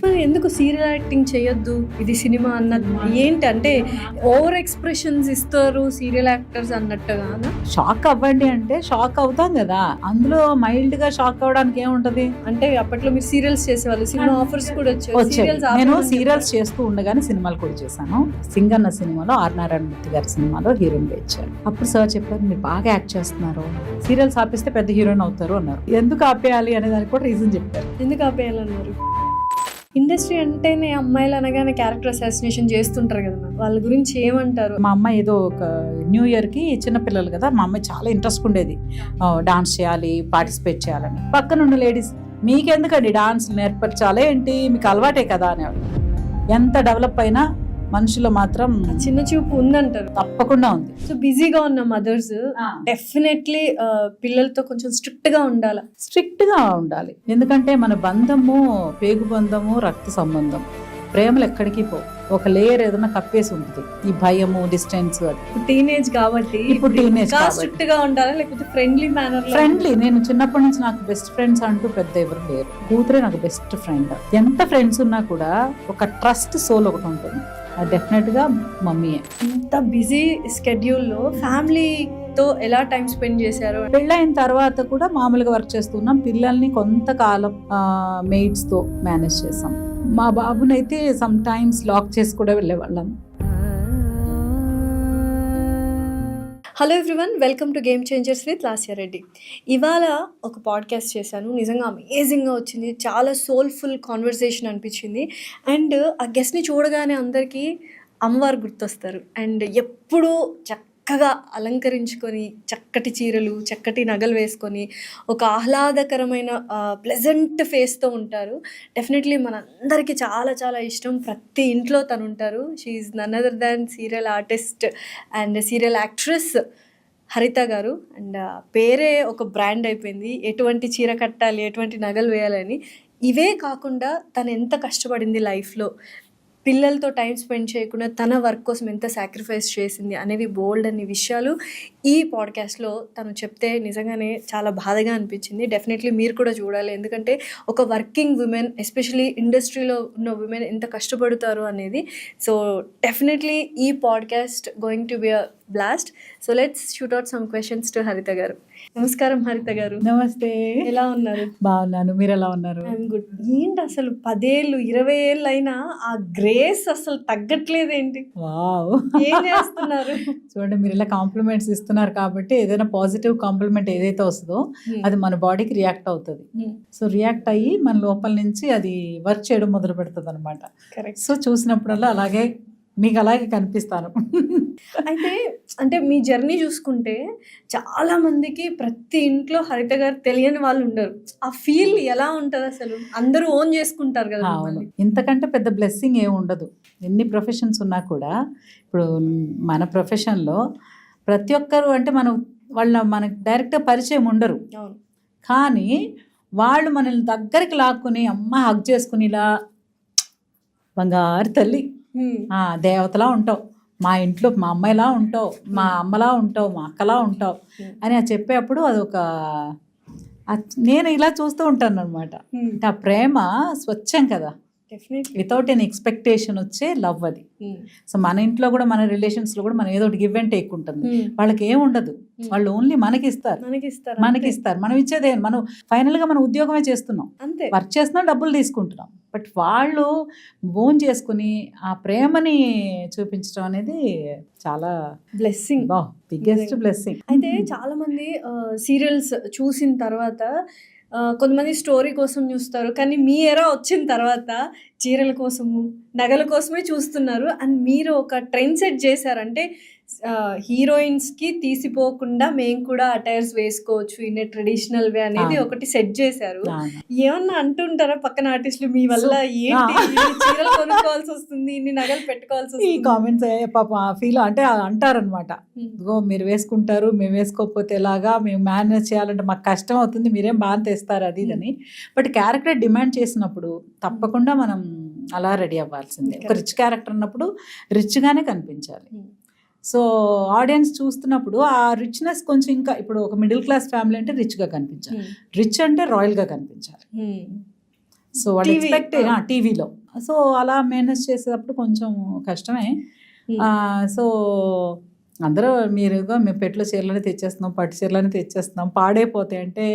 మరి ఎందుకు serial acting చేయొద్దు, ఇది సినిమా అన్నది ఏంటి? అంటే ఓవర్ ఎక్స్ప్రెషన్స్ ఇస్తారు సీరియల్ యాక్టర్స్ అన్నట్టుగా. షాక్ అవ్వండి అంటే షాక్ అవుతాం కదా, అందులో మైల్డ్ గా షాక్ అవ్వడానికి ఏముంటది? అంటే అప్పట్లో మీరు సీరియల్స్ చేసేవాళ్ళు, సినిమా ఆఫర్స్ కూడా వచ్చాయి. నేను సీరియల్స్ చేస్తూ ఉండగానే సినిమాలు కూడా చేశాను. సింగన్న సినిమాలో ఆర్ నారాయణ మూర్తి గారి సినిమాలో హీరోయిన్ గా ఇచ్చారు. అప్పుడు సార్ చెప్పారు, మీరు బాగా యాక్ట్ చేస్తున్నారు, సీరియల్స్ ఆపేస్తే పెద్ద హీరోయిన్ అవుతారు అన్నారు. ఎందుకు ఆపేయాలి అనే దానికి కూడా రీజన్ చెప్పారు. ఎందుకు ఆపేయాలన్నారు? ఇండస్ట్రీ అంటేనే అమ్మాయిలు అనగానే క్యారెక్టర్ అసాసినేషన్ చేస్తుంటారు కదా, వాళ్ళ గురించి ఏమంటారు? మా అమ్మాయి ఏదో ఒక న్యూ ఇయర్ కి చిన్నపిల్లలు కదా, మా అమ్మాయి చాలా ఇంట్రెస్ట్ ఉండేది, డాన్స్ చేయాలి, పార్టిసిపేట్ చేయాలని. పక్కన ఉన్న లేడీస్, మీకెందుకండి డాన్స్ నేర్పరచాలి ఏంటి, మీకు అలవాటే కదా అనేవాళ్ళు. ఎంత డెవలప్ అయినా మనుషులు మాత్రం చిన్న చూపు ఉందంటారు. తప్పకుండా ఉంది. సో బిజీగా ఉన్న మదర్స్ డెఫినెట్లీ పిల్లలతో కొంచెం స్ట్రిక్ట్ గా ఉండాలి. ఎందుకంటే మన బంధము పేగు బంధము, రక్త సంబంధం, ప్రేమలు ఎక్కడికి పో, ఒక లేయర్ ఏదైనా కప్పేసి ఉంటుంది, ఈ భయము, డిస్టెన్స్. టీనేజ్ కాబట్టి ఇప్పుడు టీనేజ్ స్ట్రిక్ట్ గా ఉండాలా, లేకపోతే ఫ్రెండ్లీ మేనర్? ఫ్రెండ్లీ. నేను చిన్నప్పటి నుంచి నాకు బెస్ట్ ఫ్రెండ్స్ అంటూ పెద్ద ఎవరు లేరు. కూతురే నాకు బెస్ట్ ఫ్రెండ్. ఎంత ఫ్రెండ్స్ ఉన్నా కూడా ఒక ట్రస్ట్ సోల్ ఒకటి ఉంటుంది, అది డెఫినెట్ గా మమ్మీయే. ఇంత బిజీ స్కెడ్యూల్లో ఫ్యామిలీతో ఎలా టైం స్పెండ్ చేశారు? పెళ్ళైన తర్వాత కూడా మామూలుగా వర్క్ చేస్తున్నాం. పిల్లల్ని కొంతకాలం మెయిడ్స్ తో మేనేజ్ చేసాం. మా బాబునైతే సమ్ టైమ్స్ లాక్ చేసి కూడా వెళ్ళేవాళ్ళం. Hello everyone, welcome to game changers with Lasya Reddy. ఇవాళ ఒక పాడ్కాస్ట్ చేశాను, నిజంగా అమేజింగ్గా వచ్చింది. చాలా సోల్ఫుల్ కాన్వర్సేషన్ అనిపించింది. అండ్ ఆ గెస్ట్ని చూడగానే అందరికీ అమ్మవారు గుర్తొస్తారు. అండ్ ఎప్పుడూ చక్కగా అలంకరించుకొని, చక్కటి చీరలు, చక్కటి నగలు వేసుకొని, ఒక ఆహ్లాదకరమైన ప్లెజెంట్ ఫేస్తో ఉంటారు. డెఫినెట్లీ మనందరికీ చాలా చాలా ఇష్టం. ప్రతి ఇంట్లో తను ఉంటారు. She is none other than serial artist and serial actress Haritha garu. And పేరే ఒక బ్రాండ్ అయిపోయింది, ఎటువంటి చీర కట్టాలి, ఎటువంటి నగలు వేయాలని. ఇవే కాకుండా తను ఎంత కష్టపడింది లైఫ్లో, పిల్లలతో టైం స్పెండ్ చేయకుండా తన వర్క్ కోసం ఎంత సాక్రిఫైస్ చేసింది అనేవి బోల్డ్ అన్ని విషయాలు ఈ పాడ్కాస్ట్లో తను చెప్తే నిజంగానే చాలా బాధగా అనిపించింది. డెఫినెట్లీ మీరు కూడా చూడాలి, ఎందుకంటే ఒక వర్కింగ్ ఉమెన్, ఎస్పెషలీ ఇండస్ట్రీలో ఉన్న ఉమెన్ ఎంత కష్టపడతారు అనేది. సో డెఫినెట్లీ ఈ podcast going to be a blast. So let's shoot out some questions to హరిత గారు. నమస్కారం హరిత గారు. నమస్తే. ఎలా ఉన్నారు? బాగున్నాను, మీరు ఎలా ఉన్నారు? I'm good. ఏంటి అసలు 10 ఏళ్ళు 20 ఏళ్ళు అయినా ఆ గ్రేస్ అసలు తగ్గట్లేదేంటి? వావ్, ఏం చేస్తున్నారు? చూడండి, మీరు ఇలా కాంప్లిమెంట్స్ ఇస్తున్నారు కాబట్టి ఏదైనా పాజిటివ్ కాంప్లిమెంట్ ఏదైతే వస్తుందో అది మన బాడీకి రియాక్ట్ అవుతుంది. సో రియాక్ట్ అయ్యి మన లోపల నుంచి అది వర్క్ చేయడం మొదలు పెడుతుంది అనమాట. సో చూసినప్పుడల్లా అలాగే మీకు అలాగే కనిపిస్తాను. అయితే అంటే మీ జర్నీ చూసుకుంటే చాలా మందికి ప్రతి ఇంట్లో హరిత గారు తెలియని వాళ్ళు ఉండరు. ఆ ఫీల్ ఎలా ఉంటుంది అసలు? అందరూ ఓన్ చేసుకుంటారు కదా. ఇంతకంటే పెద్ద బ్లెస్సింగ్ ఏమి ఉండదు. ఎన్ని ప్రొఫెషన్స్ ఉన్నా కూడా ఇప్పుడు మన ప్రొఫెషన్లో ప్రతి ఒక్కరు అంటే మనకు డైరెక్ట్గా పరిచయం ఉండరు, కానీ వాళ్ళు మనల్ని దగ్గరికి లాక్కుని అమ్మ హగ్ చేసుకుని ఇలా బంగారు తల్లి, దేవతలా ఉంటావు, మా ఇంట్లో మా అమ్మాయిలా ఉంటావు, మా అమ్మలా ఉంటావు, మా అక్కలా ఉంటావు అని చెప్పేటప్పుడు అదొక నేను ఇలా చూస్తూ ఉంటాను అనమాట. ఆ ప్రేమ స్వచ్ఛం కదా, వితౌట్ ఎనీ ఎక్స్పెక్టేషన్ వచ్చే లవ్ అది. సో మన ఇంట్లో కూడా, మన రిలేషన్స్ లో కూడా మనం ఏదో ఒకటి గివ్ అండ్ టేక్ ఉంటుంది. వాళ్ళకి ఏం ఉండదు, వాళ్ళు ఓన్లీ మనకి ఇస్తారు. మనం ఇచ్చేదే, మనం ఫైనల్ గా మనం ఉద్యోగమే చేస్తున్నాం, వర్క్ చేస్తున్నాం, డబ్బులు తీసుకుంటున్నాం. బట్ వాళ్ళు ఓన్ చేసుకుని ఆ ప్రేమని చూపించడం అనేది చాలా బ్లెస్సింగ్, బిగ్గెస్ట్ బ్లెస్సింగ్. అయితే చాలా మంది సీరియల్స్ చూసిన తర్వాత కొంతమంది స్టోరీ కోసం చూస్తారు, కానీ మీ ఎరా వచ్చిన తర్వాత చీరల కోసము, నగల కోసమే చూస్తున్నారు. అండ్ మీరు ఒక ట్రెండ్ సెట్ చేశారంటే హీరోయిన్స్కి తీసిపోకుండా మేము కూడా అటైర్స్ వేసుకోవచ్చు ఇన్ ట్రెడిషనల్ వే అనేది ఒకటి సెట్ చేశారు. ఏమన్నా అంటుంటారా పక్కన ఆర్టిస్టులు, మీ వల్ల ఏంటి చీరలు కొనుక్కోవాల్సి వస్తుంది, ఇన్ని నగలు పెట్టుకోవాల్సి వస్తుంది? ఈ కామెంట్స్ పాప ఫీల్ అంటే అంటారనమాట, ఇదిగో మీరు వేసుకుంటారు, మేము వేసుకోకపోతే ఎలాగా, మేము మేనేజ్ చేయాలంటే మాకు కష్టం అవుతుంది, మీరేం బాగా తెస్తారు అది ఇదని. బట్ క్యారెక్టర్ డిమాండ్ చేసినప్పుడు తప్పకుండా మనం అలా రెడీ అవ్వాల్సిందే. ఒక రిచ్ క్యారెక్టర్ అన్నప్పుడు రిచ్గానే కనిపించాలి. సో ఆడియన్స్ చూస్తున్నప్పుడు ఆ రిచ్నెస్ కొంచెం ఇంకా, ఇప్పుడు ఒక మిడిల్ క్లాస్ ఫ్యామిలీ అంటే రిచ్గా కనిపించాలి, రిచ్ అంటే రాయల్గా కనిపించాలి. సో వాళ్ళు TV, ఎక్స్పెక్ట్ టీవీలో. సో అలా మేనేజ్ చేసేటప్పుడు కొంచెం కష్టమే. సో అందరూ మీరుగా మేము పెట్లో చీరలని తెచ్చేస్తున్నాం, పట్టు చీరలని తెచ్చేస్తున్నాం, పాడైపోతాయి అంటే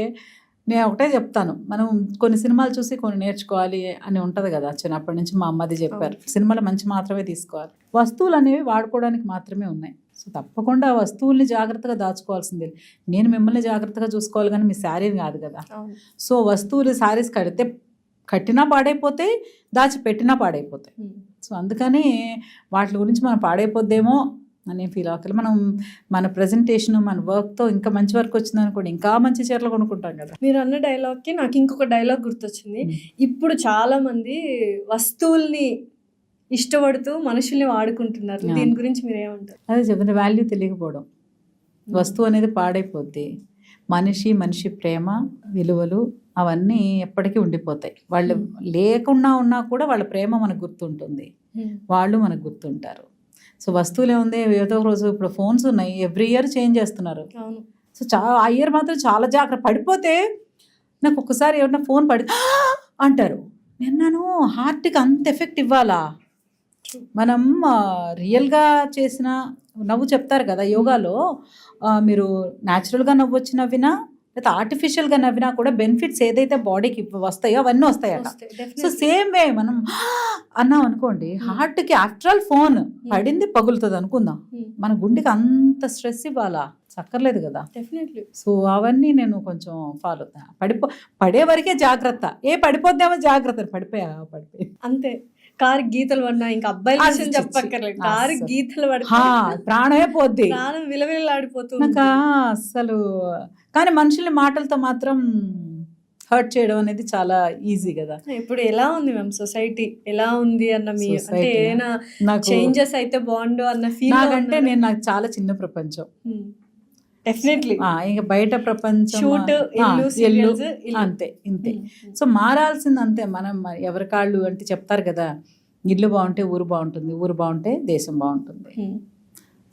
నేను ఒకటే చెప్తాను, మనం కొన్ని సినిమాలు చూసి కొన్ని నేర్చుకోవాలి అని ఉంటుంది కదా. చిన్నప్పటి నుంచి మా అమ్మది చెప్పారు, సినిమాలు మంచి మాత్రమే తీసుకోవాలి, వస్తువులు అనేవి వాడుకోవడానికి మాత్రమే ఉన్నాయి. సో తప్పకుండా వస్తువుల్ని జాగ్రత్తగా దాచుకోవాల్సిందే. నేను మిమ్మల్ని జాగ్రత్తగా చూసుకోవాలి కానీ మీ శారీని కాదు కదా. సో వస్తువులు శారీస్ కట్టినా పాడైపోతాయి, దాచిపెట్టినా పాడైపోతాయి. సో అందుకని వాటి గురించి మనం పాడైపోద్దేమో అని ఫీల్ అవ్వకలి. మనం మన ప్రజెంటేషన్, మన వర్క్తో ఇంకా మంచి వర్క్ వచ్చింది అనుకోండి, ఇంకా మంచి చీరలు కొనుక్కుంటాం కదా. మీరు అన్న డైలాగ్కి నాకు ఇంకొక డైలాగ్ గుర్తొచ్చింది. ఇప్పుడు చాలా మంది వస్తువుల్ని ఇష్టపడుతూ మనుషుల్ని వాడుకుంటున్నారు. దీని గురించి మీరు ఏమంటారు? అదే చెప్తున్నా, వాల్యూ తెలియకపోవడం. వస్తువు అనేది పాడైపోద్ది, మనిషి ప్రేమ విలువలు అవన్నీ ఎప్పటికీ ఉండిపోతాయి. వాళ్ళు లేకుండా ఉన్నా కూడా వాళ్ళ ప్రేమ మనకు గుర్తుంటుంది, వాళ్ళు మనకు గుర్తుంటారు. సో వస్తువులే ఉంది, ఏదో రోజు ఇప్పుడు ఫోన్స్ ఉన్నాయి, ఎవ్రీ ఇయర్ చేంజ్ చేస్తున్నారు. సో ఆ ఇయర్ మాత్రం చాలా జాగ్రత్త. పడిపోతే నాకు ఒక్కసారి ఏమన్నా ఫోన్ అంటారు, నిన్నను హార్ట్కి అంత ఎఫెక్ట్ ఇవ్వాలా? మనం రియల్గా చేసిన నవ్వు చెప్తారు కదా యోగాలో, మీరు న్యాచురల్గా నవ్వు వచ్చి నవ్వినా లేదా ఆర్టిఫిషియల్గా నవ్వినా కూడా బెనిఫిట్స్ ఏదైతే బాడీకి వస్తాయో అవన్నీ వస్తాయట. సో సేమ్ వే మనం అన్నాం అనుకోండి, హార్ట్కి ఆఫ్టర్ ఆల్ ఫోన్ పడింది పగులుతుంది అనుకుందాం, మన గుండెకి అంత స్ట్రెస్ ఇవ్వాలా? చక్కర్లేదు కదా. సో అవన్నీ నేను కొంచెం ఫాలో అవుతా. పడే వరకే జాగ్రత్త, పడిపోద్దామో జాగ్రత్త, పడిపోయి అంతే. కారు గీతలు పడినా ఇంకా అబ్బాయిల విషయం చెప్పక్కర్లేదు, కారు గీతలు పడి ప్రాణమే పోద్ది, ప్రాణం విలవిలాడిపోతుంది నాకు అసలు. కానీ మనుషుల్ని మాటలతో మాత్రం హర్ట్ చేయడం అనేది చాలా ఈజీ కదా. ఇప్పుడు ఎలా ఉంది మ్యామ్ సొసైటీ, ఎలా ఉంది అన్న మీ అంటే ఏమైనా చేంజెస్ అయితే బాగుండు అన్న ఫీల్? నాకంటే నాకు చాలా చిన్న ప్రపంచం. డెఫినెట్లీ ఇంకా బయట ప్రపంచం అంతే ఇంతే. సో మారాల్సింది అంతే. మనం ఎవరి కాళ్ళు అంటే చెప్తారు కదా, ఇల్లు బాగుంటే ఊరు బాగుంటుంది, ఊరు బాగుంటే దేశం బాగుంటుంది.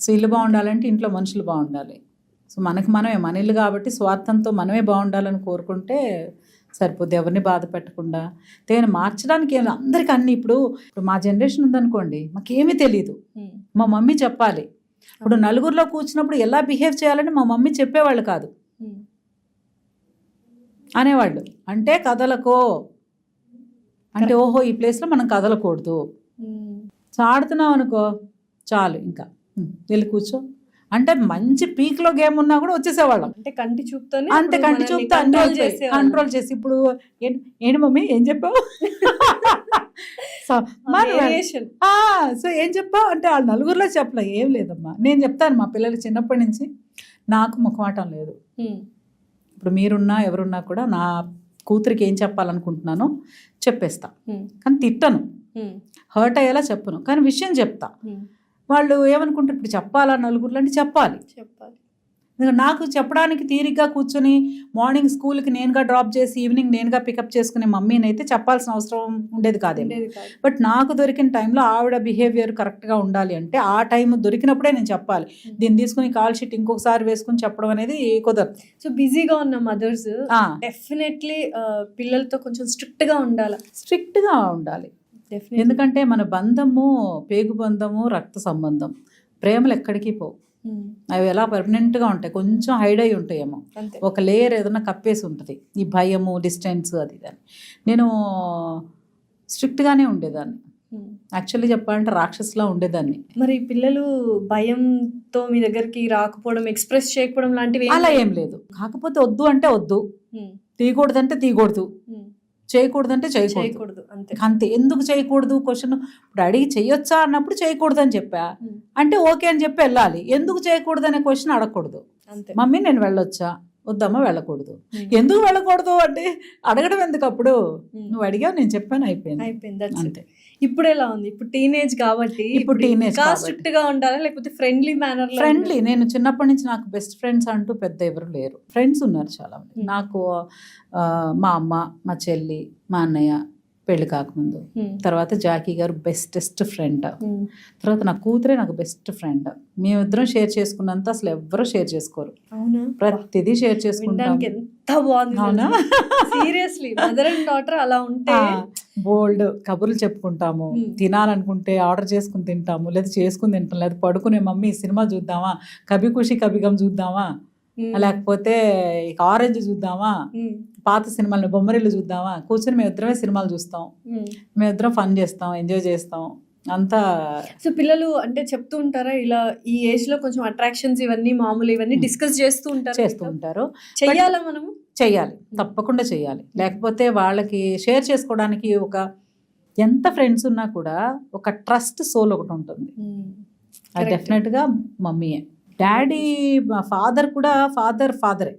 సో ఇల్లు బాగుండాలంటే ఇంట్లో మనుషులు బాగుండాలి. సో మనమే మన ఇల్లు కాబట్టి స్వార్థంతో మనమే బాగుండాలని కోరుకుంటే సరిపోద్ది, ఎవరిని బాధ పెట్టకుండా. తేను మార్చడానికి అందరికీ అన్ని ఇప్పుడు మా జనరేషన్ ఉందనుకోండి, మాకేమీ తెలియదు, మా మమ్మీ చెప్పాలి. ఇప్పుడు నలుగురిలో కూర్చున్నప్పుడు ఎలా బిహేవ్ చేయాలని మా మమ్మీ చెప్పేవాళ్ళు కాదు, అనేవాళ్ళు. అంటే కదలకో అంటే ఓహో ఈ ప్లేస్లో మనం కదలకూడదు. సో ఆడుతున్నాం అనుకో చాలు, ఇంకా వెళ్ళి కూర్చో అంటే మంచి పీక్లో గేమ్ ఉన్నా కూడా వచ్చేసేవాళ్ళం. అంటే కంటి చూపుతోనే, అంతే కంటి చూపుతో కంట్రోల్ చేసి. ఇప్పుడు ఏంటి మమ్మీ ఏం చెప్పావు, సో ఏం చెప్పావు అంటే వాళ్ళు నలుగురిలో చెప్పలే, ఏం లేదమ్మా నేను చెప్తాను. మా పిల్లలు చిన్నప్పటి నుంచి నాకు ముఖమాటం లేదు. ఇప్పుడు మీరున్నా ఎవరున్నా కూడా నా కూతురికి ఏం చెప్పాలనుకుంటున్నానో చెప్పేస్తా, కానీ తిట్టను, హర్ట్ అయ్యేలా చెప్పను, కానీ విషయం చెప్తా. వాళ్ళు ఏమనుకుంటారు, ఇప్పుడు చెప్పాలా నలుగురులో అంటే చెప్పాలి. నాకు చెప్పడానికి తీరిగ్గా కూర్చొని మార్నింగ్ స్కూల్కి నేనుగా డ్రాప్ చేసి ఈవినింగ్ నేనుగా పికప్ చేసుకునే మమ్మీని అయితే చెప్పాల్సిన అవసరం ఉండేది కాదేమో. బట్ నాకు దొరికిన టైంలో ఆవిడ బిహేవియర్ కరెక్ట్గా ఉండాలి అంటే ఆ టైం దొరికినప్పుడే నేను చెప్పాలి. దీన్ని తీసుకుని కాల్ షీట్ ఇంకొకసారి వేసుకుని చెప్పడం అనేది కుదరదు. సో బిజీగా ఉన్న మదర్స్ డెఫినెట్లీ పిల్లలతో కొంచెం స్ట్రిక్ట్గా ఉండాలి. ఎందుకంటే మన బంధము పేగు బంధము, రక్త సంబంధం, ప్రేమలు ఎక్కడికి పోవు. అవి ఎలా పర్మనెంట్గా ఉంటాయి, కొంచెం హైడ్ అయి ఉంటాయేమో, ఒక లేయర్ ఏదైనా కప్పేసి ఉంటుంది, ఈ భయము డిస్టెన్స్ అది దాన్ని. నేను స్ట్రిక్ట్గానే ఉండేదాన్ని, యాక్చువల్లీ చెప్పాలంటే రాక్షసులా ఉండేదాన్ని. మరి పిల్లలు భయంతో మీ దగ్గరికి రాకపోవడం, ఎక్స్ప్రెస్ చేయకపోవడం లాంటివి అలా ఏం లేదు. కాకపోతే వద్దు అంటే వద్దు, తీయకూడదంటే తీయకూడదు, చేయకూడదంటే చేయకూడదు, అంతే. ఎందుకు చేయకూడదు క్వశ్చన్ ఇప్పుడు అడిగి చేయొచ్చా అన్నప్పుడు చేయకూడదు అని చెప్పా అంటే ఓకే అని చెప్పి వెళ్ళాలి. ఎందుకు చేయకూడదు అనే క్వశ్చన్ అడగకూడదు. మమ్మీ నేను వెళ్ళొచ్చా, వద్దమ్మా వెళ్ళకూడదు. ఎందుకు వెళ్ళకూడదు అంటే అడగడం ఎందుకు, అప్పుడు నువ్వు అడిగావు నేను చెప్పాను, అయిపోయింది అంతే. ఇప్పుడు ఎలా ఉంది, ఇప్పుడు టీనేజ్ కాబట్టి ఇప్పుడు టీనేజ్ స్ట్రిక్ట్ గా ఉండాలా లేకపోతే ఫ్రెండ్లీ మేనర్? ఫ్రెండ్లీ. నేను చిన్నప్పటి నుంచి నాకు బెస్ట్ ఫ్రెండ్స్ అంటూ పెద్ద ఎవరు లేరు, ఫ్రెండ్స్ ఉన్నారు చాలా మంది నాకు. మా అమ్మ, మా చెల్లి, మా అన్నయ్య పెళ్లి కాకముందు, తర్వాత జాకీ గారు బెస్టెస్ట్ ఫ్రెండ్, తర్వాత నా కూతురే నాకు బెస్ట్ ఫ్రెండ్. మేమిద్దరం షేర్ చేసుకున్నంత అసలు ఎవ్వరూ షేర్ చేసుకోరు, ప్రతిదీ షేర్ చేసుకుంటాం. బాగుంది. అవునా? సీరియస్లీ మదర్ అండ్ డాటర్ అలా ఉంటే బోల్డ్ కబుర్లు చెప్పుకుంటాము, తినాలనుకుంటే ఆర్డర్ చేసుకుని తింటాము, లేదా చేసుకుని తింటాం, లేదా పడుకునే మమ్మీ సినిమా చూద్దామా, కభీ ఖుషి కభీ గమ్ చూద్దామా, లేకపోతే ఇక ఆరెంజ్ చూద్దామా, పాత సినిమాలు బొమ్మరిల్లు చూద్దామా, కూర్చొని మేమిద్దరమే సినిమాలు చూస్తాం, మేమిద్దరం ఫన్ చేస్తాం, ఎంజాయ్ చేస్తాం అంతా. సో పిల్లలు అంటే చెప్తూ ఉంటారా ఇలా ఈ ఏజ్ లో కొంచెం అట్రాక్షన్స్ ఇవన్నీ మామూలు ఇవన్నీ డిస్కస్ చేస్తూ ఉంటారు. చెయ్యాలా మనము? చెయ్యాలి, తప్పకుండా చెయ్యాలి. లేకపోతే వాళ్ళకి షేర్ చేసుకోవడానికి ఎంత ఫ్రెండ్స్ ఉన్నా కూడా ఒక ట్రస్ట్ సోల్ ఒకటి ఉంటుంది. అది డెఫినెట్గా మమ్మీయే. డాడీ ఫాదర్ కూడా ఫాదరే.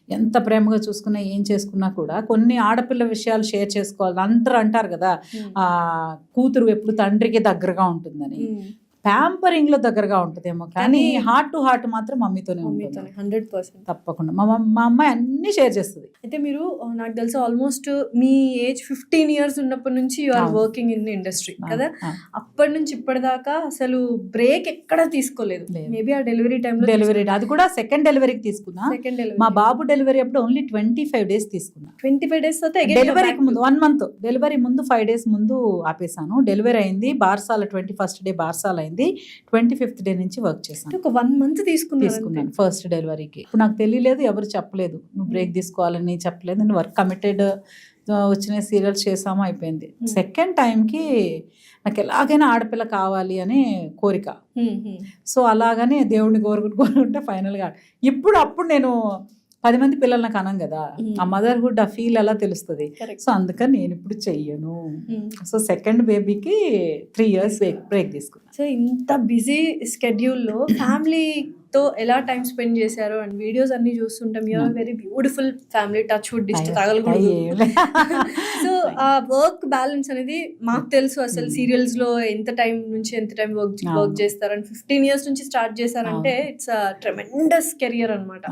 ఎంత ప్రేమగా చూసుకున్నా ఏం చేసుకున్నా కూడా కొన్ని ఆడపిల్ల విషయాలు షేర్ చేసుకోవాలి. అందరూ అంటారు కదా, కూతురు ఎప్పుడు తండ్రికి దగ్గరగా ఉంటుందని. ప్యాంపరింగ్ లో దగ్గరగా ఉంటుందేమో, కానీ హార్ట్ టు హార్ట్ మాత్రం మమ్మీతోనే ఉంటుంది 100%. తప్పకుండా. మా అమ్మాయి అన్ని షేర్ చేస్తుంది. అయితే మీరు నాకు తెలుసు ఆల్మోస్ట్ మీ ఏజ్ 15 years ఉన్నప్పటి నుంచి you are working in the industry కదా. అప్పటి నుంచి ఇప్పటిదాకా అసలు బ్రేక్ ఎక్కడ తీసుకోలేదు. మేబీ ఆ డెలివరీ టైంలో అది కూడా సెకండ్ డెలివరీకి తీసుకున్నా. మా బాబు డెలివరీ అప్పుడు ఓన్లీ 25 days తీసుకున్నా. 25 days డెలివరీకి ముందు 1 month, డెలివరీ ముందు 5 days ముందు ఆపేసాను. డెలివరీ అయింది బార్సాల 21st day బార్సాల అయింది. 25th day నుంచి వర్క్ చేశాను. ఒక 1 month తీసుకున్నాను ఫస్ట్ డెలివరీకి. ఇప్పుడు నాకు తెలియలేదు, ఎవరు చెప్పలేదు, నువ్వు బ్రేక్ తీసుకోవాలని చెప్పలేదు. నేను వర్క్ కమిటెడ్, వచ్చిన సీరియల్స్ చేసాము, అయిపోయింది. సెకండ్ టైంకి నాకు ఎలాగైనా ఆడపిల్ల కావాలి అనే కోరిక. సో అలాగని దేవుడిని కోరుకుంటే ఫైనల్గా అప్పుడు నేను 10 మంది పిల్లలు నాకు అనం కదా, ఆ మదర్హుడ్ ఆ ఫీల్ ఎలా తెలుస్తుంది. సో అందుకని నేను ఇప్పుడు చెయ్యను. సో సెకండ్ బేబీకి 3 years బ్రేక్ తీసుకున్నాను. సో ఇంత బిజీ స్కెడ్యూల్లో ఫ్యామిలీతో ఎలా టైం స్పెండ్ చేశారు అండ్ వీడియోస్ అన్ని చూస్తుంటాం. You are very beautiful family, touch wood దిష్టి తగలకూడదు. సో ఆ వర్క్ బ్యాలెన్స్ అనేది మాకు తెలుసు. అసలు సీరియల్స్ లో ఎంత టైం నుంచి ఎంత టైం వర్క్ చేస్తారు అండ్ 15 years నుంచి స్టార్ట్ చేశారంటే ఇట్స్ ట్రెమెండస్ కెరియర్ అనమాట,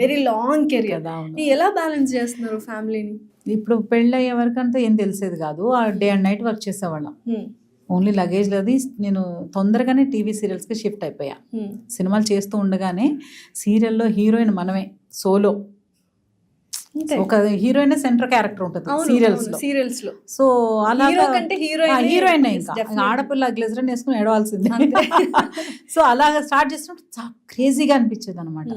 వెరీ లాంగ్ కెరియర్. ఎలా బ్యాలెన్స్ చేస్తున్నారు ఫ్యామిలీని? ఇప్పుడు పెళ్ళి అయ్యే వరకు అంతా ఏం తెలిసేది కాదు. ఆ డే అండ్ నైట్ వర్క్ చేసేవాళ్ళం. ఓన్లీ లగేజ్ అది. నేను తొందరగానే టీవీ సీరియల్స్కి షిఫ్ట్ అయిపోయా. సినిమాలు చేస్తూ ఉండగానే సీరియల్లో హీరోయిన్ మనమే, సోలో. ఒక హీరోయిన్ సెంటర్ క్యారెక్టర్ ఉంటుంది సీరియల్స్ లో. సో అలా హీరోయిన్ ఇంకా ఆడపిల్ల గ్లిజరన్ వేసుకుని ఏడవాల్సిందే. సో అలాగా స్టార్ట్ చేస్తున్నప్పుడు క్రేజీగా అనిపించేది అనమాట.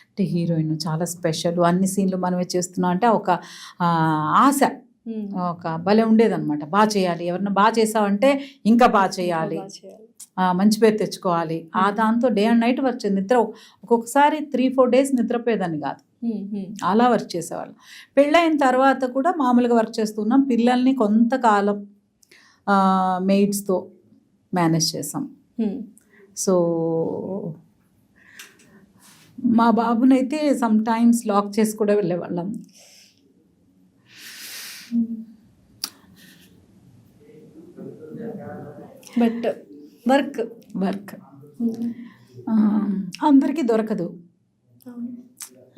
అంటే హీరోయిన్ చాలా స్పెషల్, అన్ని సీన్లు మనమే చేస్తున్నాం అంటే ఒక ఆశ, ఒక భలే ఉండేదన్నమాట. బాగా చేయాలి, ఎవరన్నా బాగా చేసావంటే ఇంకా బాగా చేయాలి, మంచి పేరు తెచ్చుకోవాలి. ఆ దాంతో డే అండ్ నైట్ వర్క్ చేయాలి. నిద్ర ఒక్కొక్కసారి 3-4 days నిద్రపోయేదాన్ని కాదు, అలా వర్క్ చేసేవాళ్ళం. పెళ్ళైన తర్వాత కూడా మామూలుగా వర్క్ చేస్తున్నాం. పిల్లల్ని కొంతకాలం మెయిడ్స్తో మేనేజ్ చేసాం. సో మా బాబునైతే సమ్ టైమ్స్ లాక్ చేసి కూడా వెళ్ళేవాళ్ళం. బట్ వర్క్ అందరికీ దొరకదు.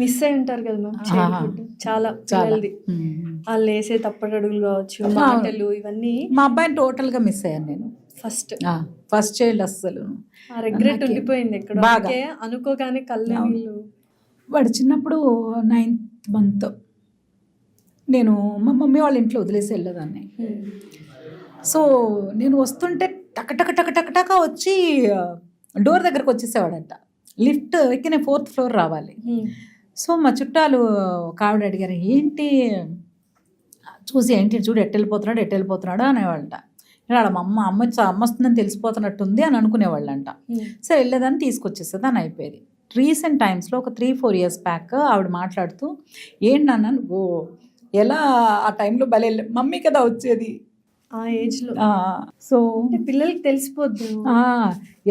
మిస్ అయి ఉంటారు కదా మ్యామ్ చైల్డ్హుడ్ చాలా. వాళ్ళు వేసే తప్పటి అడుగులు కావచ్చు, మాటలు, ఇవన్నీ. మా అబ్బాయిని టోటల్గా మిస్ అయ్యాను నేను. ఫస్ట్ చైల్డ్ అస్సలు రిగ్రెట్ ఉండిపోయింది ఎక్కడ అనుకోగానే కళ్ళు. వాడు చిన్నప్పుడు 9th month నేను మా మమ్మీ వాళ్ళ ఇంట్లో వదిలేసి వెళ్ళేదాన్ని. సో నేను వస్తుంటే టక వచ్చి డోర్ దగ్గరకు వచ్చేసేవాడంట. లిఫ్ట్ ఎక్కి నేను 4th floor రావాలి. సో మా చుట్టాలు ఒక ఆవిడ అడిగారు, ఏంటి చూసి ఏంటి చూడు ఎట్టు వెళ్ళిపోతున్నాడు అనేవాళ్ళంట. వాళ్ళ అమ్మ వస్తుందని తెలిసిపోతున్నట్టుంది అని అనుకునేవాళ్ళంట. సో వెళ్ళేదాన్ని తీసుకొచ్చేస్తుంది అని అయిపోయేది. రీసెంట్ టైమ్స్లో ఒక 3-4 years బ్యాక్ ఆవిడ మాట్లాడుతూ, ఏంటి నాన్న ఓ ఎలా ఆ టైంలో భలే మమ్మీ కదా వచ్చేది ఆ ఏజ్లో. సో పిల్లలకి తెలిసిపోద్దు.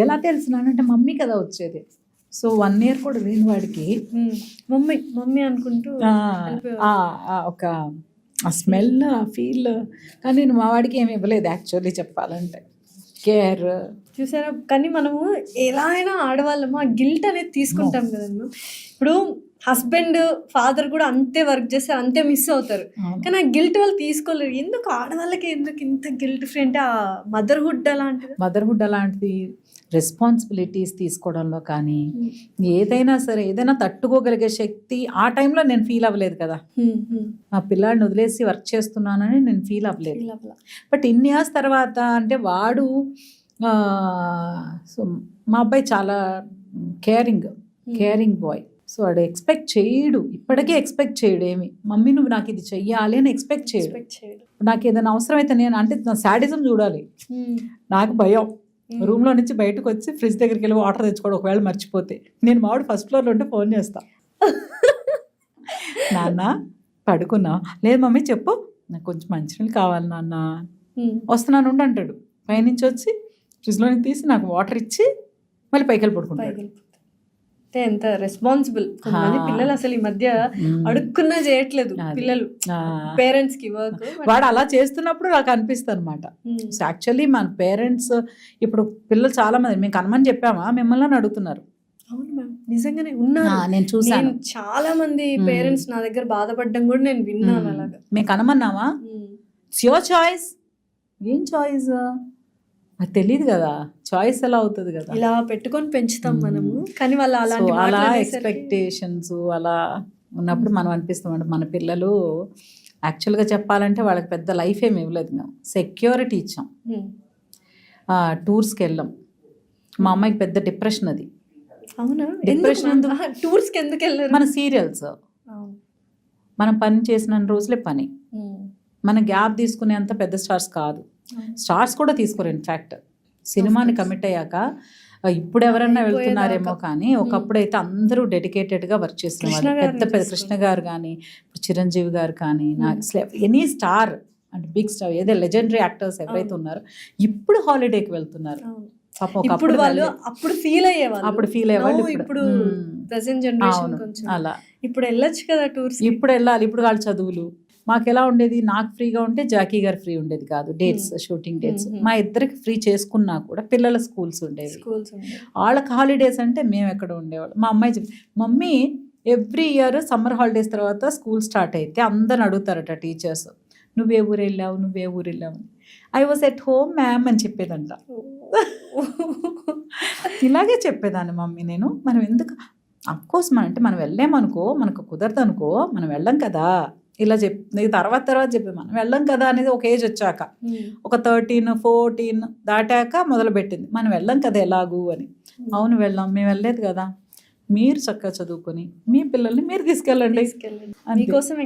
ఎలా తెలిసినానంటే మమ్మీ కదా వచ్చేది. సో 1 year కూడా లేని వాడికి మమ్మీ అనుకుంటూ ఒక ఆ స్మెల్, ఆ ఫీల్. కానీ నేను మా వాడికి ఏమి ఇవ్వలేదు యాక్చువల్లీ చెప్పాలంటే, కేర్. చూసారా, కానీ మనము ఎలా అయినా ఆడవాళ్ళము ఆ గిల్ట్ అనేది తీసుకుంటాం కదమ్మా. ఇప్పుడు హస్బెండ్ ఫాదర్ కూడా అంతే వర్క్ చేస్తారు, అంతే మిస్ అవుతారు. అవును. కానీ ఆ గిల్ట్ వాళ్ళు తీసుకోలేరు. ఎందుకు ఆడవాళ్ళకి ఎందుకు ఇంత గిల్ట్ ఫ్రీ అంటే ఆ మదర్హుడ్ అలాంటిది. మదర్హుడ్ అలాంటిది రెస్పాన్సిబిలిటీస్ తీసుకోవడంలో కానీ ఏదైనా సరే ఏదైనా తట్టుకోగలిగే శక్తి ఆ టైంలో నేను ఫీల్ అవ్వలేదు కదా. మా పిల్లాడిని వదిలేసి వర్క్ చేస్తున్నానని నేను ఫీల్ అవ్వలేదు. బట్ ఇన్ని ఇయర్స్ తర్వాత అంటే వాడు సో మా అబ్బాయి చాలా కేరింగ్ బాయ్. సో వాడు ఎక్స్పెక్ట్ చేయడు, ఇప్పటికీ ఎక్స్పెక్ట్ చేయడు ఏమి, మమ్మీ నువ్వు నాకు ఇది చెయ్యాలి అని ఎక్స్పెక్ట్ చేయడు. నాకు ఏదైనా అవసరం అయితే నేను అంటే నా శాడిజం చూడాలి. నాకు భయం, రూమ్లో నుంచి బయటకు వచ్చి ఫ్రిడ్జ్ దగ్గరికి వెళ్ళి వాటర్ తెచ్చుకోవడం ఒకవేళ మర్చిపోతే. నేను మావాడు ఫస్ట్ ఫ్లోర్లో ఉంటే ఫోన్ చేస్తా, నాన్న పడుకున్నా, లేదు మమ్మీ చెప్పు నాకు కొంచెం మంచినీళ్ళు కావాలి నాన్న, వస్తున్నాను ఉండి అంటాడు. పైనుంచి వచ్చి ఫ్రిడ్జ్లో నుంచి తీసి నాకు వాటర్ ఇచ్చి మళ్ళీ పైకి వెళ్ళి పడుకుంటాడు. అంటే ఎంత రెస్పాన్సిబుల్. కొంతమంది పిల్లలు అసలు ఈ మధ్య అడుక్కున్నా చేయట్లేదు పిల్లలు పేరెంట్స్ కి వర్క్. వాడు అలా చేస్తున్నప్పుడు నాకు అనిపిస్తుంది అనమాట. సో యాక్చువల్లీ మన పేరెంట్స్ ఇప్పుడు పిల్లలు చాలా మంది మేము కనమని చెప్పామా మిమ్మల్ని అడుగుతున్నారు. అవును మ్యామ్, నిజంగానే ఉన్నారు, నేను చూసాను. చాలా మంది పేరెంట్స్ నా దగ్గర బాధపడ్డం కూడా నేను విన్నాను. అలాగా మేము కనమన్నావా, ఇట్స్ యువర్ చాయిస్. ఏం చాయిస్ అది తెలియదు కదా, చాయిస్ ఎలా అవుతుంది కదా, ఇలా పెట్టుకొని పెంచుతాం మనము. కానీ వాళ్ళు అలా ఎక్స్పెక్టేషన్స్ అలా ఉన్నప్పుడు మనం అనిపిస్తామంటే మన పిల్లలు యాక్చువల్గా చెప్పాలంటే వాళ్ళకి పెద్ద లైఫ్ ఏమి ఇవ్వలేదు. మేము సెక్యూరిటీ ఇచ్చాం, టూర్స్కి వెళ్ళాం. మా అమ్మాయికి పెద్ద డిప్రెషన్. అది అవునా, డిప్రెషన్ టూర్స్కి ఎందుకు వెళ్ళారు? మన సీరియల్స్, మనం పని చేసిన రోజులే పని, మన గ్యాప్ తీసుకునేంత పెద్ద స్టార్స్ కాదు. స్టార్స్ కూడా తీసుకోరు. ఇన్ఫ్యాక్ట్ సినిమాని కమిట్ అయ్యాక ఇప్పుడు ఎవరన్నా వెళ్తున్నారేమో కానీ ఒకప్పుడు అయితే అందరూ డెడికేటెడ్గా వర్క్ చేస్తున్నారు. పెద్ద కృష్ణ గారు కానీ, చిరంజీవి గారు కానీ, ఎనీ స్టార్ అంటే బిగ్ స్టార్ ఏదో లెజెండరీ యాక్టర్స్ ఎవరైతే ఉన్నారో ఇప్పుడు హాలిడేకి వెళ్తున్నారు. అప్పుడు ఫీల్ అయ్యేవాళ్ళు, ఇప్పుడు ప్రెజెంట్ జనరేషన్ అలా ఇప్పుడు వెళ్ళొచ్చు కదా టూర్స్. ఇప్పుడు వెళ్ళాలి. ఇప్పుడు వాళ్ళు చదువులు. మాకు ఎలా ఉండేది, నాకు ఫ్రీగా ఉంటే జాకీ గారు ఫ్రీ ఉండేది కాదు, డేట్స్ షూటింగ్ డేట్స్. మా ఇద్దరికి ఫ్రీ చేసుకున్నా కూడా పిల్లల స్కూల్స్ ఉండేవి. వాళ్ళకి హాలిడేస్ అంటే మేము ఎక్కడ ఉండేవాళ్ళు. మా అమ్మాయి చెప్పి, mummy every year summer holidays తర్వాత స్కూల్ స్టార్ట్ అయితే అందరిని అడుగుతారట టీచర్స్, నువ్వే ఊరు వెళ్ళావు. I was at home ma'am అని చెప్పేదంట. ఇలాగే చెప్పేదాన్ని మమ్మీ నేను. మనం ఎందుకు అఫ్కోర్స్ మనం వెళ్ళామనుకో, మనకు కుదరదు అనుకో, మనం వెళ్ళం కదా, ఇలా తర్వాత చెప్పి మనం వెళ్ళం కదా అనేది ఒక ఏజ్ వచ్చాక, ఒక 13, 14 దాటాక మొదలుపెట్టింది మనం వెళ్ళం కదా ఎలాగూ అని. అవును వెళ్ళాం, మేము వెళ్ళలేదు కదా, మీరు చక్కగా చదువుకొని మీ పిల్లల్ని మీరు తీసుకెళ్ళండి, మీకోసమే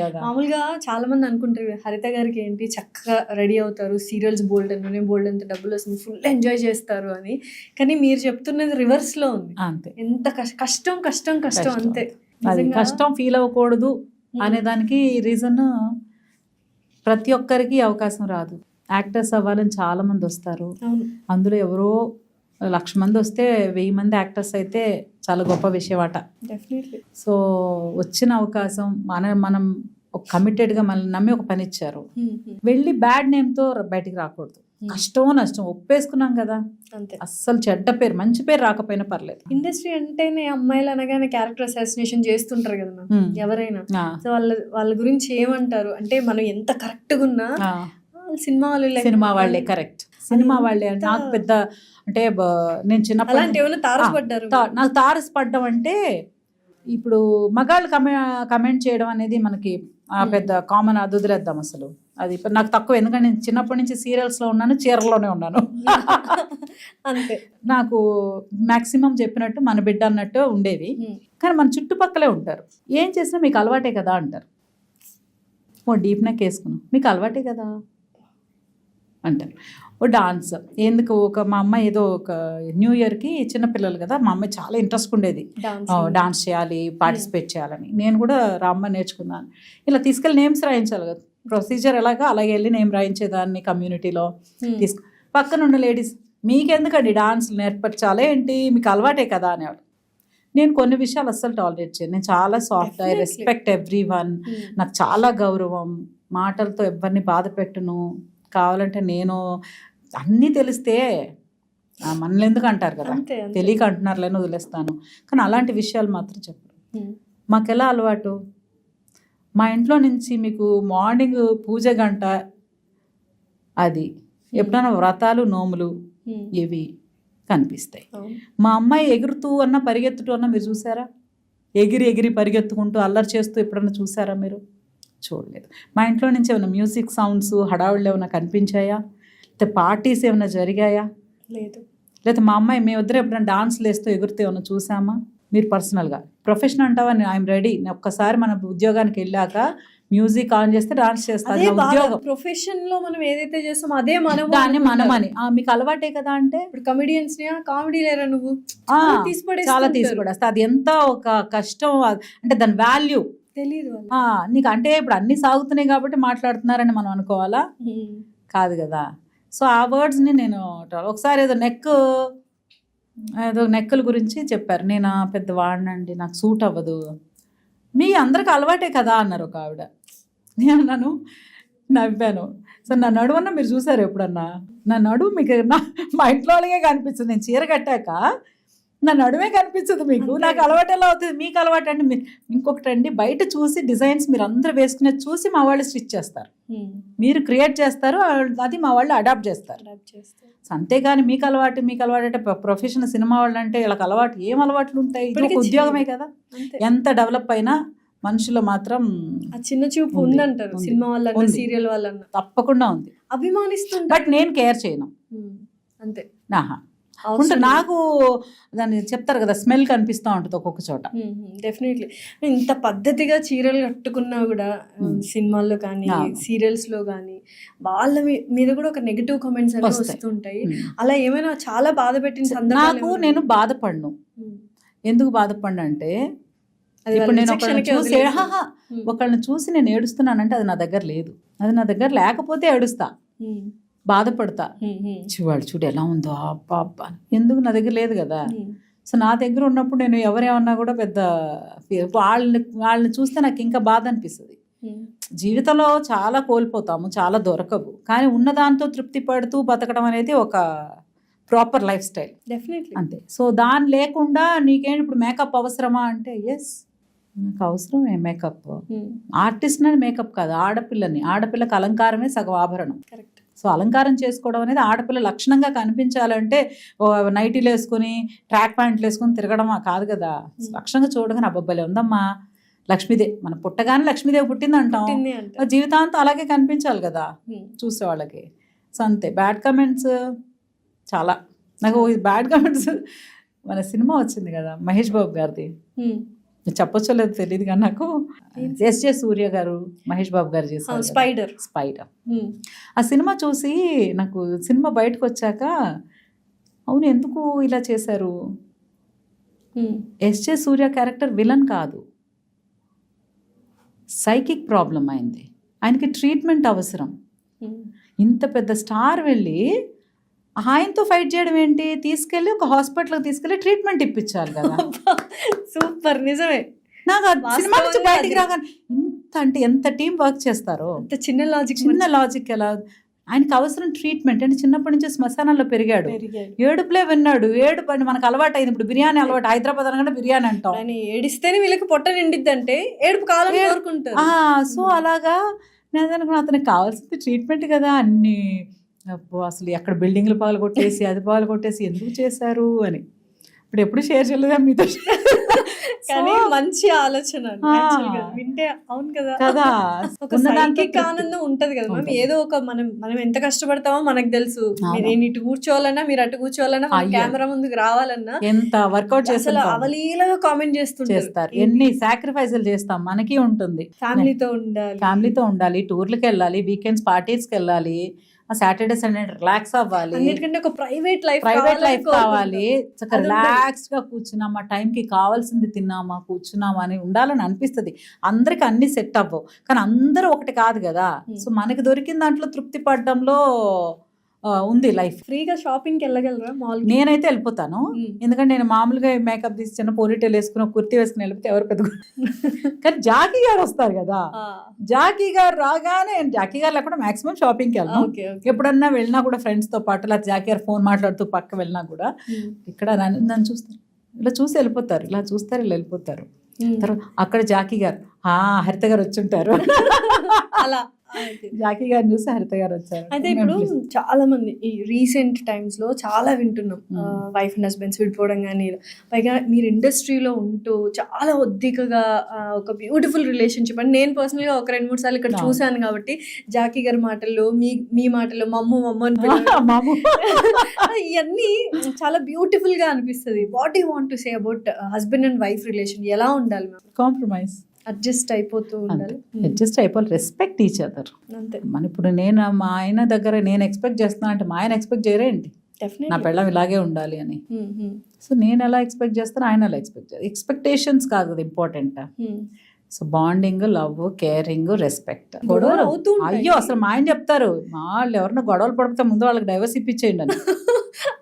కదా. మామూలుగా చాలా మంది అనుకుంటారు హరిత గారికి ఏంటి చక్కగా రెడీ అవుతారు, సీరియల్స్ బోల్డ్ అంత డబ్బులు వస్తుంది, ఫుల్ ఎంజాయ్ చేస్తారు అని. కానీ మీరు చెప్తున్నది రివర్స్ లో ఉంది. అంతే, ఎంత కష్టం అంతే. అది కష్టం ఫీల్ అవ్వకూడదు అనేదానికి రీజన్, ప్రతి ఒక్కరికి అవకాశం రాదు. యాక్టర్స్ అవ్వాలని చాలా మంది వస్తారు, అందులో ఎవరో 1,00,000 మంది వస్తే 1000 మంది యాక్టర్స్ అయితే చాలా గొప్ప విషయం అట. సో వచ్చిన అవకాశం మనం ఒక కమిటెడ్గా మనల్ని నమ్మి ఒక పని ఇచ్చారు, వెళ్ళి బ్యాడ్ నేమ్తో బయటికి రాకూడదు. కష్టం నష్టం ఒప్పేసుకున్నాం కదా, అస్సలు చెడ్డ పేరు మంచి పేరు రాకపోయినా పర్లేదు. ఇండస్ట్రీ అంటేనే అమ్మాయిలు అనగానే క్యారెక్టర్ అసాసినేషన్ చేస్తుంటారు కదా ఎవరైనా. సో వాళ్ళ గురించి ఏమంటారు అంటే, మనం ఎంత కరెక్ట్గా ఉన్నా సినిమా వాళ్ళే కరెక్ట్, సినిమా వాళ్ళే. నాకు పెద్ద అంటే నేను చిన్నప్పుడు నాకు తారసపడ్డం అంటే, ఇప్పుడు మగాళ్ళు కమెంట్ చేయడం అనేది మనకి పెద్ద కామన్, అది వదిలేద్దాం అసలు. అది నాకు తక్కువ, ఎందుకంటే నేను చిన్నప్పటి నుంచి సీరియల్స్లో ఉన్నాను, చీరలోనే ఉన్నాను. అంతే, నాకు మ్యాక్సిమం చెప్పినట్టు మన బిడ్డ అన్నట్టు ఉండేది. కానీ మన చుట్టుపక్కలే ఉంటారు, ఏం చేసినా మీకు అలవాటే కదా అంటారు. ఓ డీప్ నెక్ వేసుకున్నాం, మీకు అలవాటే కదా అంటారు. ఓ డాన్స్ ఎందుకు, మా అమ్మాయి ఏదో ఒక న్యూ ఇయర్కి చిన్నపిల్లలు కదా, మా అమ్మాయి చాలా ఇంట్రెస్ట్ ఉండేది డాన్స్ చేయాలి, పార్టిసిపేట్ చేయాలని. నేను కూడా రామ్మ నేర్చుకున్నాను. ఇలా తీసుకెళ్ళి నేమ్స్ రాయించాలి కదా, ప్రొసీజర్ ఎలాగా అలాగే వెళ్ళి నేమ్ రాయించేదాన్ని కమ్యూనిటీలో. పక్కన ఉన్న లేడీస్, మీకెందుకండి డాన్స్ నేర్పించాలి ఏంటి, మీకు అలవాటే కదా అనేవాడు. నేను కొన్ని విషయాలు అస్సలు టాలరేట్ చేయను, నేను చాలా soft, I respect every one. నాకు చాలా గౌరవం, మాటలతో ఎవరిని బాధ పెట్టును. కావాలంటే నేను అన్నీ తెలిస్తే మనల్ని ఎందుకు అంటారు కదా, తెలియక అంటున్నారులేని వదిలేస్తాను. కానీ అలాంటి విషయాలు మాత్రం చెప్పరు. మాకెలా అలవాటు, మా ఇంట్లో నుంచి మీకు మార్నింగ్ పూజ గంట, అది ఎప్పుడైనా వ్రతాలు నోములు ఇవి కనిపిస్తాయి. మా అమ్మాయి ఎగురుతూ అన్నా పరిగెత్తుతూ అన్నా మీరు చూసారా? ఎగిరి ఎగిరి పరిగెత్తుకుంటూ అల్లరి చేస్తూ ఎప్పుడన్నా చూసారా మీరు? చూడలేదు. మా ఇంట్లో నుంచి ఏమైనా మ్యూజిక్ సౌండ్స్ హడావుళ్ళు ఏమైనా కనిపించాయా? లేకపోతే పార్టీస్ ఏమైనా జరిగాయా? లేదు. లేకపోతే మా అమ్మాయి మేము ఇద్దరు ఎప్పుడైనా డాన్స్లు వేస్తూ ఎగురితే ఏమైనా చూసామా? మీరు పర్సనల్గా ప్రొఫెషన్ అంటావా? I'm ready. ఒక్కసారి మన ఉద్యోగానికి వెళ్ళాక మ్యూజిక్ ఆన్ చేస్తే డాన్స్ చేస్తాను. ఉద్యోగం ప్రొఫెషన్ లో మనం ఏదైతే చేస్తామో అదే మనం దాన్ని మనమని మీకు అలవాటే కదా. అంటే ఇప్పుడు కమెడియన్స్ కామెడీ లేరా నువ్వు చాలా తీసిపడేస్తా. అది ఎంత ఒక కష్టం అంటే దాని వాల్యూ తెలీదు నీకు. అంటే ఇప్పుడు అన్ని సాగుతున్నాయి కాబట్టి మాట్లాడుతున్నారని మనం అనుకోవాలా? కాదు కదా. సో ఆ వర్డ్స్ని నేను ఒకసారి ఏదో నెక్కుల గురించి చెప్పారు. నేను పెద్ద వాడినండి, నాకు సూట్ అవ్వదు. మీ అందరికి అలవాటే కదా అన్నారు ఒక ఆవిడ. నేను అన్నాను, నవ్వాను. సో నా నడువన్నా మీరు చూసారు ఎప్పుడన్నా? నా నడువు మీకు మా ఇంట్లో వాళ్ళకే కనిపిస్తుంది. నేను చీర కట్టాక నా నడుమే కనిపించదు మీకు. నాకు అలవాటు ఎలా అవుతుంది? మీకు అలవాటు అంటే ఇంకొకటి అండి, బయట చూసి డిజైన్స్ మీరు అందరూ వేసుకునేది చూసి మా వాళ్ళు స్టిచ్ చేస్తారు, మీరు క్రియేట్ చేస్తారు, అది మా వాళ్ళు అడాప్ట్ చేస్తారు. అంతేగాని మీకు అలవాటు అంటే ప్రొఫెషనల్ సినిమా వాళ్ళు అంటే వీళ్ళకి అలవాటు ఏం అలవాట్లు ఉంటాయి? ఇది ఉద్యోగమే కదా. ఎంత డెవలప్ అయినా మనుషులు మాత్రం చిన్న చూపు ఉందంటారు. సినిమా వాళ్ళ సీరియల్ వాళ్ళ తప్పకుండా ఉంది, అభిమానిస్తుంది. బట్ నేను కేర్ చేయను అంతే. ఉంటుంది. నాకు దాన్ని చెప్తారు కదా, స్మెల్ కనిపిస్తూ ఉంటుంది ఒక్కొక్క చోట. డెఫినెట్లీ. ఇంత పద్ధతిగా చీరలు కట్టుకున్నా కూడా సినిమాల్లో కానీ సీరియల్స్ లో కానీ వాళ్ళ మీద కూడా ఒక నెగిటివ్ కామెంట్స్ అనేవి వస్తుంటాయి. అలా ఏమైనా చాలా బాధ పెట్టిన సందర్భాలు? నేను బాధపడను. ఎందుకు బాధపడను అంటే, ఇప్పుడు నేను ఒకళ్ళని చూసి నేను ఏడుస్తున్నానంటే అది నా దగ్గర లేదు. అది నా దగ్గర లేకపోతే ఏడుస్తా, బాధపడతా. వాళ్ళు చూడు ఎలా ఉందో అబ్బా అబ్బా, ఎందుకు నా దగ్గర లేదు కదా. సో నా దగ్గర ఉన్నప్పుడు నేను ఎవరేమన్నా కూడా పెద్ద వాళ్ళని చూస్తే నాకు ఇంకా బాధ అనిపిస్తుంది. జీవితంలో చాలా కోల్పోతాము, చాలా దొరకవు, కానీ ఉన్నదాంతో తృప్తి పడుతూ బతకడం అనేది ఒక ప్రాపర్ లైఫ్ స్టైల్. డెఫినెట్లీ అంతే. సో దాని లేకుండా నీకేంటి ఇప్పుడు మేకప్ అవసరమా అంటే, ఎస్ నాకు అవసరమే మేకప్. ఆర్టిస్ట్ అని మేకప్ కాదు, ఆడపిల్లకి అలంకారమే సగం ఆభరణం. కరెక్ట్. సో అలంకారం చేసుకోవడం అనేది ఆడపిల్ల లక్షణంగా కనిపించాలంటే నైటీలు వేసుకుని ట్రాక్ ప్యాంట్లు వేసుకుని తిరగడమా కాదు కదా. లక్షణంగా చూడగానే అబ్బబ్బలే ఉందమ్మా లక్ష్మీదేవి, మన పుట్టగానే లక్ష్మీదేవి పుట్టింది అంటాం, జీవితాంతం అలాగే కనిపించాలి కదా చూసే వాళ్ళకి. సో అంతే. బ్యాడ్ కమెంట్స్ చాలా, నాకు బ్యాడ్ కమెంట్స్, మన సినిమా వచ్చింది కదా మహేష్ బాబు గారిది, చెప్పొచ్చో లేదు తెలియదు కానీ నాకు ఎస్జే సూర్య గారు మహేష్ బాబు గారు చేశారు స్పైడర్. ఆ సినిమా చూసి నాకు సినిమా బయటకు వచ్చాక, అవును ఎందుకు ఇలా చేశారు? ఎస్జే సూర్య క్యారెక్టర్ విలన్ కాదు, సైకిక్ ప్రాబ్లం అయింది, ఆయనకి ట్రీట్మెంట్ అవసరం. ఇంత పెద్ద స్టార్ వెళ్ళి ఆయనతో ఫైట్ చేయడం ఏంటి? తీసుకెళ్ళి ఒక హాస్పిటల్కి తీసుకెళ్ళి ట్రీట్మెంట్ ఇప్పించాలి కదా. సూపర్, నిజమే. నాకు సినిమా నుంచి బయటికి రాగానే ఇంత అంటే ఎంత టీం వర్క్ చేస్తారో. చిన్న లాజిక్ ఎలా? ఆయనకి అవసరం ట్రీట్మెంట్. అంటే చిన్నప్పటి నుంచి శ్మశానంలో పెరిగాడు, ఏడుపులే విన్నాడు. ఏడుపు అంటే మనకు అలవాటు అయింది. ఇప్పుడు బిర్యానీ అలవాటు, హైదరాబాద్ అనగానే బిర్యానీ అంటాం. ఏడిస్తేనే వీళ్ళకి పొట్ట నిండిద్ది అంటే ఏడుపు కావాలని కోరుకుంటారు. సో అలాగా నేను అనుకున్నా అతనికి కావాల్సింది ట్రీట్మెంట్ కదా. అన్ని అసలు ఎక్కడ బిల్డింగ్లు పగలగొట్టేసి అది పగలగొట్టేసి ఎందుకు చేశారు అని ఇప్పుడు ఎప్పుడు షేర్ చేయలేదా మీతో? కానీ మంచి ఆలోచన వింటే. అవును కదా, ఒక సైకిక్ ఆనందం ఉంటది కదా మ్యామ్. ఏదో ఒక మనం ఎంత కష్టపడతామో మనకు తెలుసు. నేను ఇటు కూర్చోవాలన్నా, మీరు అటు కూర్చోవాలన్నా, కెమెరా ముందుకు రావాలన్నా ఎంత వర్కౌట్ చేస్తారు, అవలీలగా కామెంట్ చేస్తారు. ఎన్ని సాక్రిఫైజులు చేస్తాం, మనకి ఉంటుంది. ఫ్యామిలీతో ఉండాలి, టూర్లకి వెళ్ళాలి, వీకెండ్స్ పార్టీస్కి వెళ్ళాలి, సాటర్డే సండే రిలాక్స్ అవ్వాలి, ఎందుకంటే ఒక ప్రైవేట్ లైఫ్ కావాలి. చక్కగా రిలాక్స్ గా కూర్చున్నామా, టైంకి కావాల్సింది తిన్నామా, కూర్చున్నామా అని ఉండాలని అనిపిస్తుంది. అందరికి అన్ని సెట్ అవ్వవు, కానీ అందరూ ఒకటి కాదు కదా. సో మనకి దొరికిన దాంట్లో తృప్తి పడడంలో ఉంది లైఫ్. ఫ్రీగా షాపింగ్కి వెళ్ళగలరా మాల్? నేనైతే వెళ్ళిపోతాను, ఎందుకంటే నేను మామూలుగా మేకప్ తీసి చిన్న పోనీటైల్ వేసుకుని కుర్తీ వేసుకుని వెళ్ళిపోతే ఎవరు పెద్ద. కానీ జాకీ గారు వస్తారు కదా, జాకీ గారు రాగానే జాకీ గారు లేకుండా మాక్సిమం షాపింగ్కి వెళ్ళాను. ఎప్పుడన్నా వెళ్ళినా కూడా ఫ్రెండ్స్తో పాటు, ఇలా జాకీ గారు ఫోన్ మాట్లాడుతూ పక్క వెళ్ళినా కూడా ఇక్కడ నన్ను చూస్తారు, ఇలా చూసి వెళ్ళిపోతారు, ఇలా చూస్తారు, ఇలా వెళ్ళిపోతారు. తర్వాత అక్కడ జాకీ గారు హరిత గారు వచ్చుంటారు. అలా జాకీ గారిని చూసి హరిత గారు వచ్చారు. అయితే ఇప్పుడు చాలా మంది ఈ రీసెంట్ టైమ్స్ లో చాలా వింటున్నాం, వైఫ్ అండ్ హస్బెండ్స్ విడిపోవడం కానీ, పైగా మీరు ఇండస్ట్రీలో ఉంటూ చాలా ఒద్దికగా ఒక బ్యూటిఫుల్ రిలేషన్షిప్ అని నేను పర్సనల్ గా ఒక 2-3 సార్లు ఇక్కడ చూసాను. కాబట్టి జాకీ గారి మాటల్లో మీ మాటల్లో మమ్మ అని ఇవన్నీ చాలా బ్యూటిఫుల్ గా అనిపిస్తుంది. What you want to say about husband and wife relation? ఎలా ఉండాలి మ్యామ్? కాంప్రమైజ్, అడ్జస్ట్ అయిపోతూ ఉండాలి. అడ్జస్ట్ అయిపోవాలి, రెస్పెక్ట్ ఈచ్ అదర్. అంతే. మన ఇప్పుడు నేను మా ఆయన దగ్గర నేను ఎక్స్పెక్ట్ చేస్తున్నా అంటే మా ఆయన ఎక్స్పెక్ట్ చేయరేంటి నా పెళ్ళం ఇలాగే ఉండాలి అని. సో నేను ఎలా ఎక్స్పెక్ట్ చేస్తాను, ఆయన ఎలా ఎక్స్పెక్ట్ చేస్తారు. ఎక్స్పెక్టేషన్స్ కాదు important. So bonding, love, caring, respect. గొడవలు అవుతూ అయ్యో అసలు మా ఆయన చెప్తారు, మా వాళ్ళు ఎవరైనా గొడవలు పడిపోతే ముందు వాళ్ళకి డైవర్స్ ఇప్పించేయండి అని.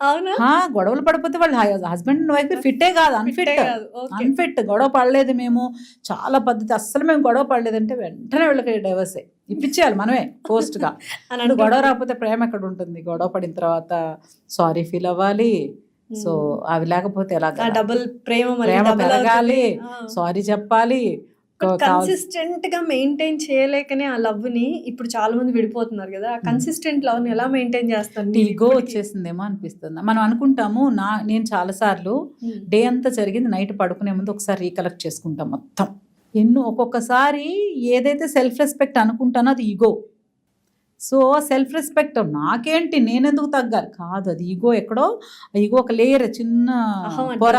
అవునా? గొడవలు పడిపోతే వాళ్ళు హస్బెండ్ అండ్ వైఫ్ ఫిట్టే కాదు, అన్ఫిట్. గొడవ పడలేదు మేము, చాలా పద్ధతి, అస్సలు మేము గొడవ పడలేదంటే వెంటనే వీళ్ళకి డైవర్సే ఇప్పించేయాలి మనమే పోస్ట్ గా. గొడవ రాకపోతే ప్రేమ ఎక్కడ ఉంటుంది? గొడవ పడిన తర్వాత సారీ ఫీల్ అవ్వాలి. సో అవి లేకపోతే ఎలాగ? డబుల్ ప్రేమ పెరగాలి, సారీ చెప్పాలి. కన్సిస్టెంట్ గా మెయింటైన్ చేయలేకనే ఆ లవ్ ని ఇప్పుడు చాలా మంది విడిపోతున్నారు కదా. ఆ కన్సిస్టెంట్ లవ్ ని ఎలా మెయింటైన్ చేస్తారు? ఈగో వచ్చేసిందేమో అనిపిస్తుంది. మనం అనుకుంటాము, నేను చాలా సార్లు డే అంతా జరిగింది నైట్ పడుకునే ముందు ఒకసారి రీకలెక్ట్ చేసుకుంటాం మొత్తం. ఒక్కొక్కసారి ఏదైతే సెల్ఫ్ రెస్పెక్ట్ అనుకుంటానో అది ఈగో. సో సెల్ఫ్ రెస్పెక్ట్ నాకేంటి, నేనెందుకు తగ్గాలి కాదు, అది ఈగో. ఎక్కడో ఈగో ఒక లేయర్, చిన్న పొర.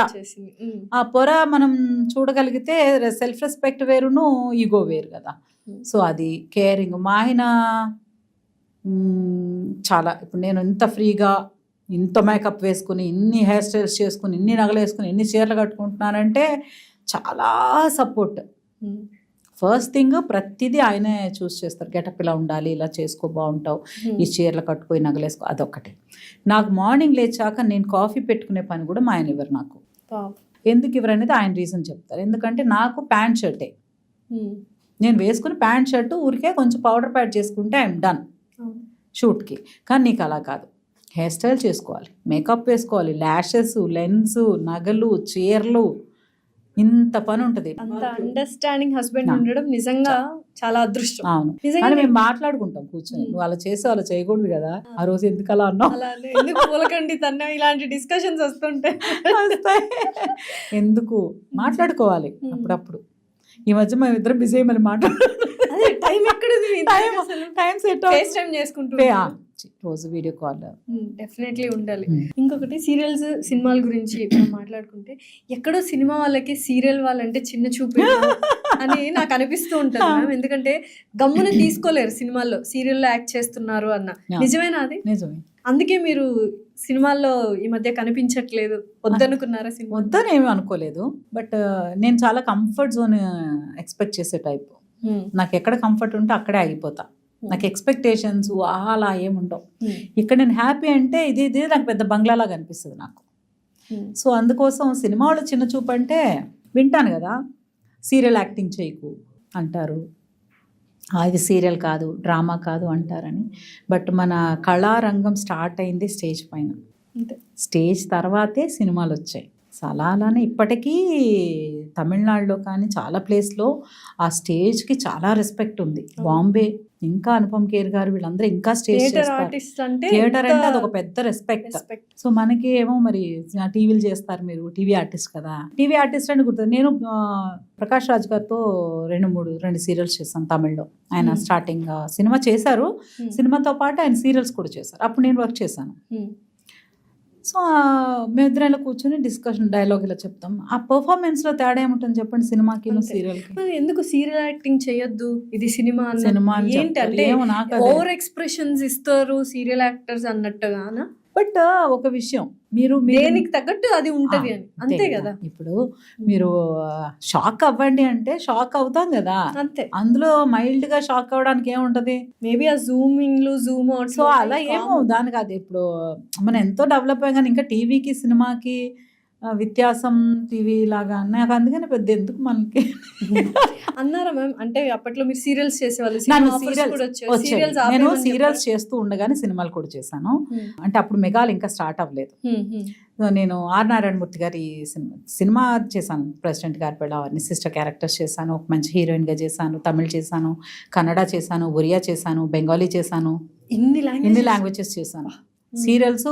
ఆ పొర మనం చూడగలిగితే సెల్ఫ్ రెస్పెక్ట్ వేరును ఈగో వేరు కదా. సో అది కేరింగ్. మా ఆయన చాలా, ఇప్పుడు నేను ఇంత ఫ్రీగా ఇంత మేకప్ వేసుకుని, ఇన్ని హెయిర్ స్టైల్స్ చేసుకుని, ఇన్ని నగలు వేసుకుని, ఇన్ని చీరలు కట్టుకుంటున్నానంటే చాలా సపోర్ట్. ఫస్ట్ థింగ్ ప్రతిదీ ఆయనే చూస్ చేస్తారు. గెటప్ ఇలా ఉండాలి, ఇలా చేసుకో బాగుంటావు, ఈ చీరలు కట్టుకోయి నగలేసుకో, అదొకటి. నాకు మార్నింగ్ లేచాక నేను కాఫీ పెట్టుకునే పని కూడా మా ఆయన ఇవ్వరు నాకు. ఎందుకు ఇవ్వరు అనేది ఆయన రీజన్ చెప్తారు. ఎందుకంటే నాకు ప్యాంట్ షర్టే, నేను వేసుకుని ప్యాంట్ షర్టు ఊరికే కొంచెం పౌడర్ ప్యాడ్ చేసుకుంటే ఐఎమ్ డన్ షూట్కి. కానీ నీకు అలా కాదు, హెయిర్ స్టైల్ చేసుకోవాలి, మేకప్ వేసుకోవాలి, ల్యాషెస్, లెన్స్, నగలు, చీరలు, ఇంత పని ఉంటుంది. అంత అండర్స్టాండింగ్ హస్బెండ్ ఉండడం నిజంగా చాలా అదృష్టం. అవును, కానీ మేము మాట్లాడుకుంటాం కూర్చొని, నువ్వు అలా చేసి అలా చేయకూడదు కదా, ఆ రోజు ఎందుకు అలా అన్నావు, ఎందుకు పూలకండి తన, ఇలాంటి డిస్కషన్స్ వస్తుంటాయి. ఎందుకు మాట్లాడుకోవాలి అప్పుడప్పుడు. ఈ మధ్య మేము ఇద్దరం బిజీ అయ్యి మళ్ళీ టైం ఎక్కడ టైం సెట్ ఫేస్ టైం చేసుకుంటూ రోజు వీడియో కాల్ డెఫినెట్లీ ఉండాలి. ఇంకొకటి సీరియల్స్, సినిమాల గురించి మనం మాట్లాడుకుంటే ఎక్కడో సినిమా వాళ్ళకి సీరియల్ వాళ్ళంటే చిన్న చూపు అని నాకు అనిపిస్తూ ఉంటుంది మ్యామ్. ఎందుకంటే గమ్మున తీసుకోలేరు సినిమాల్లో సీరియల్లో యాక్ట్ చేస్తున్నారు అన్న. నిజమేనా అది? నిజమే. అందుకే మీరు సినిమాల్లో ఈ మధ్య కనిపించట్లేదు, వద్దనుకున్నారా? సినిమా వద్దని ఏమీ అనుకోలేదు, బట్ నేను చాలా కంఫర్ట్ జోన్ ఎక్స్పెక్ట్ చేసే టైప్. నాకు ఎక్కడ కంఫర్ట్ ఉంటే అక్కడే ఆగిపోతా. నాకు ఎక్స్పెక్టేషన్స్ అలా ఏముండవు. ఇక్కడ నేను హ్యాపీ అంటే ఇది నాకు పెద్ద బంగ్లాలాగా అనిపిస్తుంది నాకు. సో అందుకోసం సినిమా వాళ్ళు చిన్న చూపు అంటే వింటాను కదా, సీరియల్ యాక్టింగ్ చేయకు అంటారు, ఇది సీరియల్ కాదు, డ్రామా కాదు అంటారని. బట్ మన కళారంగం స్టార్ట్ అయింది స్టేజ్ పైన, స్టేజ్ తర్వాతే సినిమాలు వచ్చాయి. సో అలానే ఇప్పటికీ తమిళనాడులో కానీ చాలా ప్లేస్లో ఆ స్టేజ్కి చాలా రెస్పెక్ట్ ఉంది. బాంబే ఇంకా అనుపమ్ ఖేర్ గారు వీళ్ళందరూ ఇంకా స్టేజ్ థియేటర్ అంటే అది ఒక పెద్ద రెస్పెక్ట్. సో మనకి ఏమో మరి టీవీలు చేస్తారు, మీరు టీవీ ఆర్టిస్ట్ కదా, టీవీ ఆర్టిస్ట్ అని గుర్తుంది. నేను ప్రకాష్ రాజ్ గారితో 2 సీరియల్స్ చేశాను తమిళ్లో. ఆయన స్టార్టింగ్ సినిమా చేశారు, సినిమాతో పాటు ఆయన సీరియల్స్ కూడా చేశారు, అప్పుడు నేను వర్క్ చేశాను. సో మేమిద్దరం కూర్చొని డిస్కషన్, డైలాగ్ ఇలా చెప్తాం. ఆ పర్ఫార్మెన్స్లో తేడా ఏముంటుంది చెప్పండి సినిమాకి సీరియల్కి? ఎందుకు సీరియల్ యాక్టింగ్ చేయొద్దు, ఇది సినిమా ఏంటి అంటే ఓవర్ ఎక్స్ప్రెషన్స్ ఇస్తారు సీరియల్ యాక్టర్స్ అన్నట్టుగా. బట్ ఒక విషయం, మీరు దేనికి తగ్గట్టు అది ఉంటది అని, అంతే కదా. ఇప్పుడు మీరు షాక్ అవ్వండి అంటే షాక్ అవుతాం కదా, అంతే. అందులో మైల్డ్ గా షాక్ అవ్వడానికి ఏముంటది? మేబీ ఆ జూమింగ్ లో జూమ్ అవుట్, సో అలా ఏమో దానికి. అది ఇప్పుడు మనం ఎంతో డెవలప్ అయ్యాం కానీ ఇంకా టీవీకి సినిమాకి వ్యత్యాసం టీవీ లాగా నాకు అందుకని పెద్ద ఎందుకు మనకి అన్నారా మ్యామ్? అంటే అప్పట్లో మీరు సీరియల్స్ చేసేవాళ్ళు, నన్ను సినిమా ఆఫర్స్ కూడా వచ్చాయి. వచ్చాయి. సీరియల్స్ నేను ఆపేయమని సీరియల్స్ చేస్తూ ఉండగానే సినిమాలు కూడా చేశాను. అంటే అప్పుడు మెగాలు ఇంకా స్టార్ట్ అవ్వలేదు. సో నేను ఆర్ నారాయణమూర్తి గారి సినిమా చేశాను. ప్రెసిడెంట్ గారి పిల్ల అవన్నీ సిస్టర్ క్యారెక్టర్స్ చేశాను. ఒక మంచి హీరోయిన్గా చేశాను. తమిళ్ చేశాను, కన్నడ చేశాను, ఒరియా చేశాను, బెంగాలీ చేశాను, ఇన్ని ఇన్ని లాంగ్వేజెస్ చేశాను. సీరియల్స్